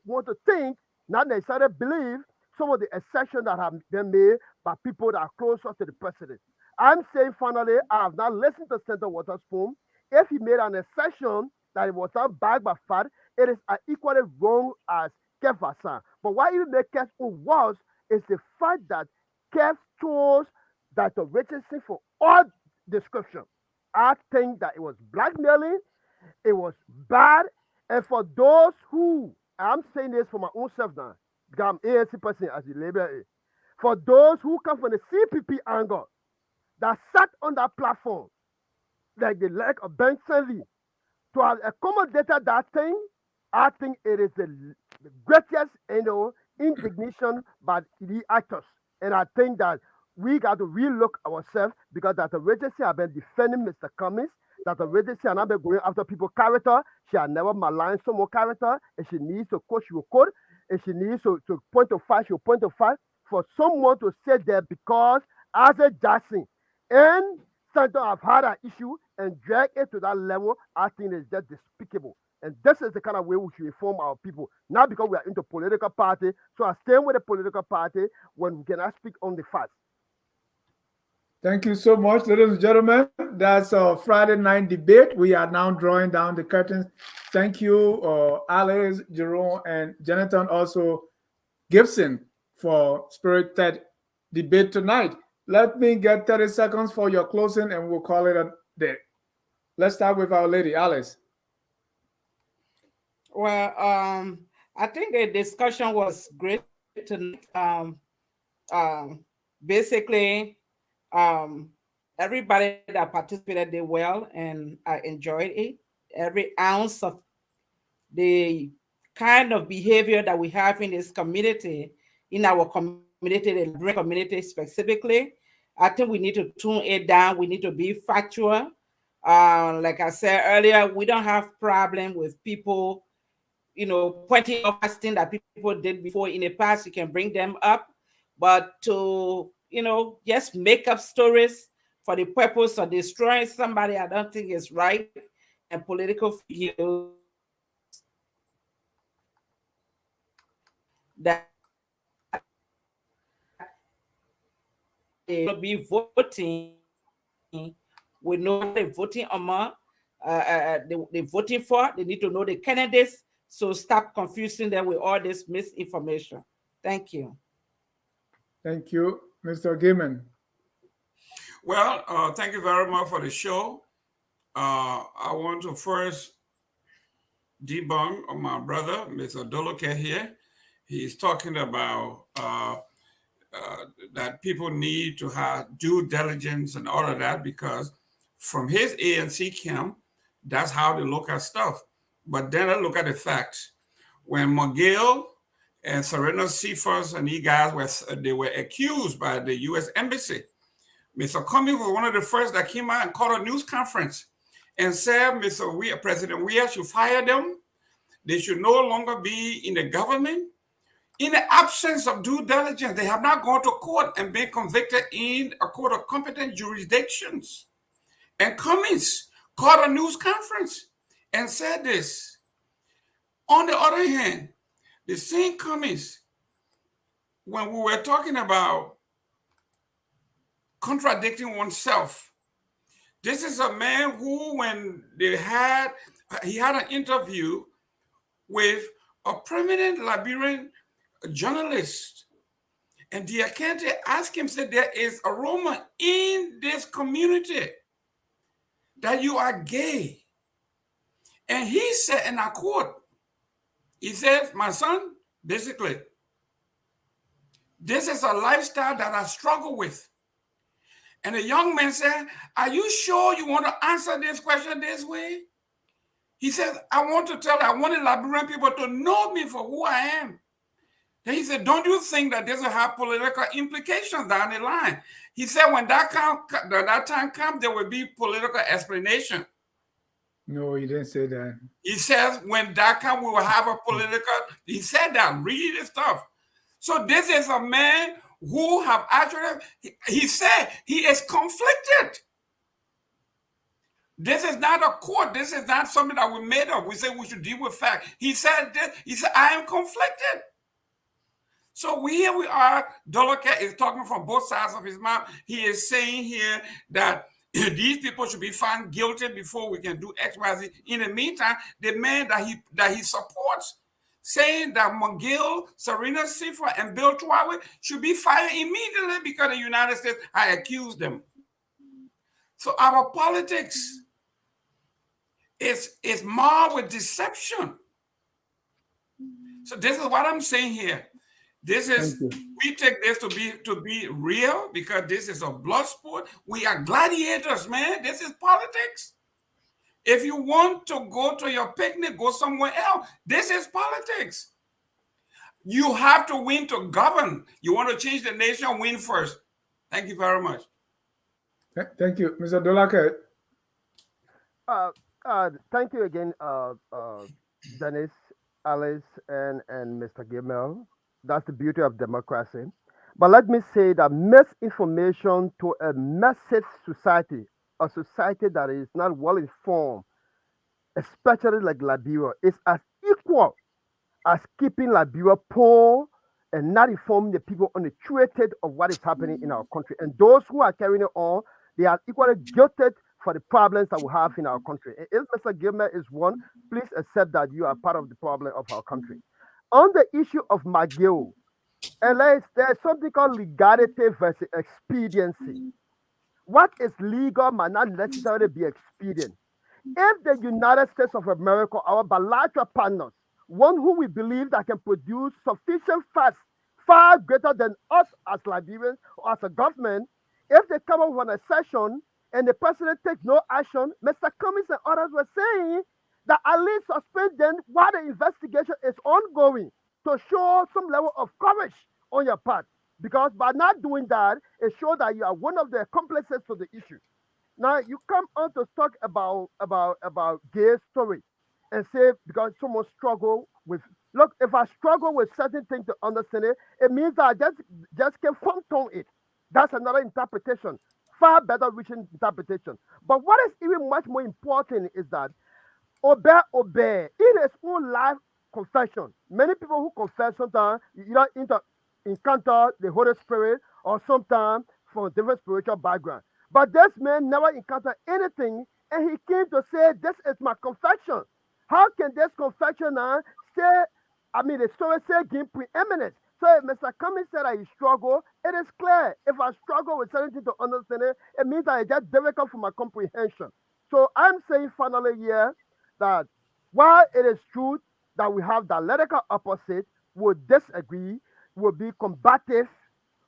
want to think, not necessarily believe, some of the assertions that have been made by people that are closer to the president. I'm saying finally, I have not listened to Senator Waterspoon. If he made an assertion that it was not backed by fact, it is equally wrong as Kev Hassan. But what even made Kev worse is the fact that Kev chose Dr. Richardson for all description. I think that it was blackmailing, it was bad, and for those who, I'm saying this for my own self now, because I'm ANC person as the labor is, for those who come from the CPP angle, that sat on that platform, like the leg of Ben Lee, to have accommodated that thing, I think it is the greatest, indignation by the actors. And I think that we got to relook ourselves, because Dr. Regency has been defending Mr. Cummings. Dr. Regency has not been going after people's character. She has never maligned someone's character. If she needs to quote, she will quote. If she needs to point to fact, she will point to fact. For someone to sit there because Isaac Jackson and Stanton have had an issue and drag it to that level, I think it's just despicable. And this is the kind of way we should inform our people, not because we are into political party. So I stay with the political party when we cannot speak on the facts. Thank you so much, ladies and gentlemen. That's our Friday night debate. We are now drawing down the curtains. Thank you, Alice, Jerome, and Jonathan, also Gibson, for spirited debate tonight. Let me get 30 seconds for your closing, and we'll call it a day. Let's start with our lady, Alice. Well, I think the discussion was great tonight. Basically, everybody that participated did well, and I enjoyed it. Every ounce of the kind of behavior that we have in this community, in our community, the Liberian community specifically, I think we need to tune it down. We need to be factual. Like I said earlier, we don't have problem with people, pointing out things that people did before in the past. You can bring them up, but to, just make up stories for the purpose of destroying somebody I don't think is right, and political figures that they will be voting with no what they're voting among, they're voting for. They need to know the candidates. So stop confusing them with all this misinformation. Thank you. Thank you, Mr. Gaiman. Well, thank you very much for the show. I want to first debunk on my brother, Mr. Doloke here. He's talking about that people need to have due diligence and all of that, because from his ANC camp, that's how they look at stuff. But then I look at the facts. When McGill and Serena Cephas and these guys were accused by the U.S. Embassy, Mr. Cummings was one of the first that came out and called a news conference and said, President Weah should fire them. They should no longer be in the government. In the absence of due diligence, they have not gone to court and been convicted in a court of competent jurisdictions. And Cummings called a news conference and said this. On the other hand, the same Cummings, when we were talking about contradicting oneself, this is a man who, when he had an interview with a prominent Liberian journalist, and Diakente asked him, said, there is a rumor in this community that you are gay. And he said, and I quote, he says, my son, basically, this is a lifestyle that I struggle with. And the young man said, are you sure you want to answer this question this way? He said, I want the Liberian people to know me for who I am. Then he said, don't you think that this will have political implications down the line? He said, when that time comes, there will be political explanation. No, he didn't say that. He says, when that comes, we will have a political, he said that, read his stuff. So this is a man who have actually, he said he is conflicted. This is not a court. This is not something that we made up. We say we should deal with facts. He said this, he said, I am conflicted. So here we are, Doloke is talking from both sides of his mouth. He is saying here that these people should be found guilty before we can do X, Y, Z. In the meantime, the man that he supports, saying that McGill, Serena Cephas, and Bill Twawe should be fired immediately because the United States had accused them. So our politics is marred with deception. So this is what I'm saying here. This is, we take this to be real, because this is a blood sport. We are gladiators, man. This is politics. If you want to go to your picnic, go somewhere else. This is politics. You have to win to govern. You want to change the nation, win first. Thank you very much. Thank you, Mr. Doloke. Thank you again, Dennis, Alice, and Mr. Gimel. That's the beauty of democracy. But let me say that misinformation to a massive society, a society that is not well informed, especially like Liberia, is as equal as keeping Liberia poor and not informing the people uneducated of what is happening in our country. And those who are carrying it on, they are equally guilty for the problems that we have in our country. And if Mr. Gilmer is one, please accept that you are part of the problem of our country. On the issue of McGill, there's something called legality versus expediency. What is legal might not necessarily be expedient. If the United States of America, our bilateral partners, one who we believe that can produce sufficient facts far greater than us as Liberians or as a government, if they come up with an accession and the president takes no action, Mr. Cummings and others were saying that at least suspend them while the investigation is ongoing to show some level of courage on your part. Because by not doing that, it shows that you are one of the accomplices to the issue. Now you come on to talk about gay story and say because someone struggle with, look, if I struggle with certain things to understand it, it means that I just can phantom it. That's another interpretation. far better reaching interpretation. But what is even much more important is that obey in his own life confession. Many people who confess sometimes you encounter the Holy Spirit or sometimes from a different spiritual background. But this man never encountered anything, and he came to say, "This is my confession." How can this confession say? The story say gain preeminence. So if Mr. Cummings said that he struggled, it is clear. If I struggle with something to understand it, it means that it's just difficult for my comprehension. So I'm saying finally here that while it is true that we have dialectical opposite, will disagree, will be combative,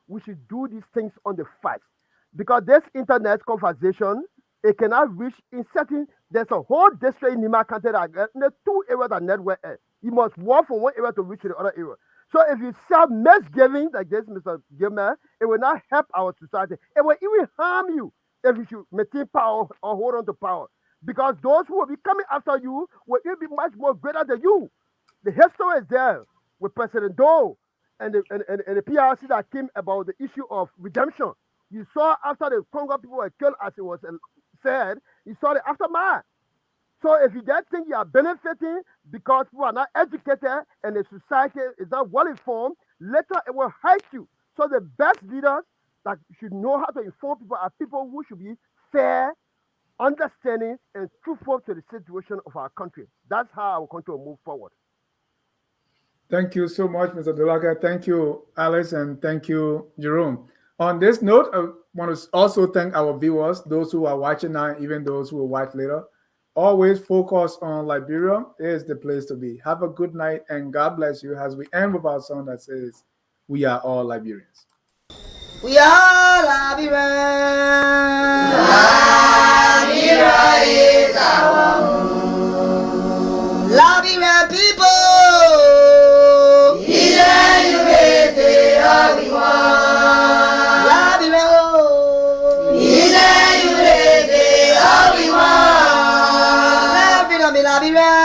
we should do these things on the facts. Because this internet conversation, it cannot reach in certain, there's a whole district in Nima County that the two areas that network is. You must walk from one area to reach to the other area. So if you sell misgivings like this, Mr. Gilmer, it will not help our society. It will even harm you if you should maintain power or hold on to power. Because those who will be coming after you will even be much more greater than you. The history is there with President Doe and the PRC that came about the issue of redemption. You saw after the Congo people were killed, as it was said, you saw the aftermath. So if you just think you are benefiting because people are not educated and the society is not well informed, later it will hurt you. So the best leaders that should know how to inform people are people who should be fair, understanding, and truthful to the situation of our country. That's how our country will move forward. Thank you so much, Mr. Delaka. Thank you, Alice, and thank you, Jerome. On this note, I want to also thank our viewers, those who are watching now, even those who will watch later. Always focus on Liberia is the place to be. Have a good night, and God bless you as we end with our song that says, "We are all Liberians." We are Liberians. Liberia is our home. Liberian people. Liberia.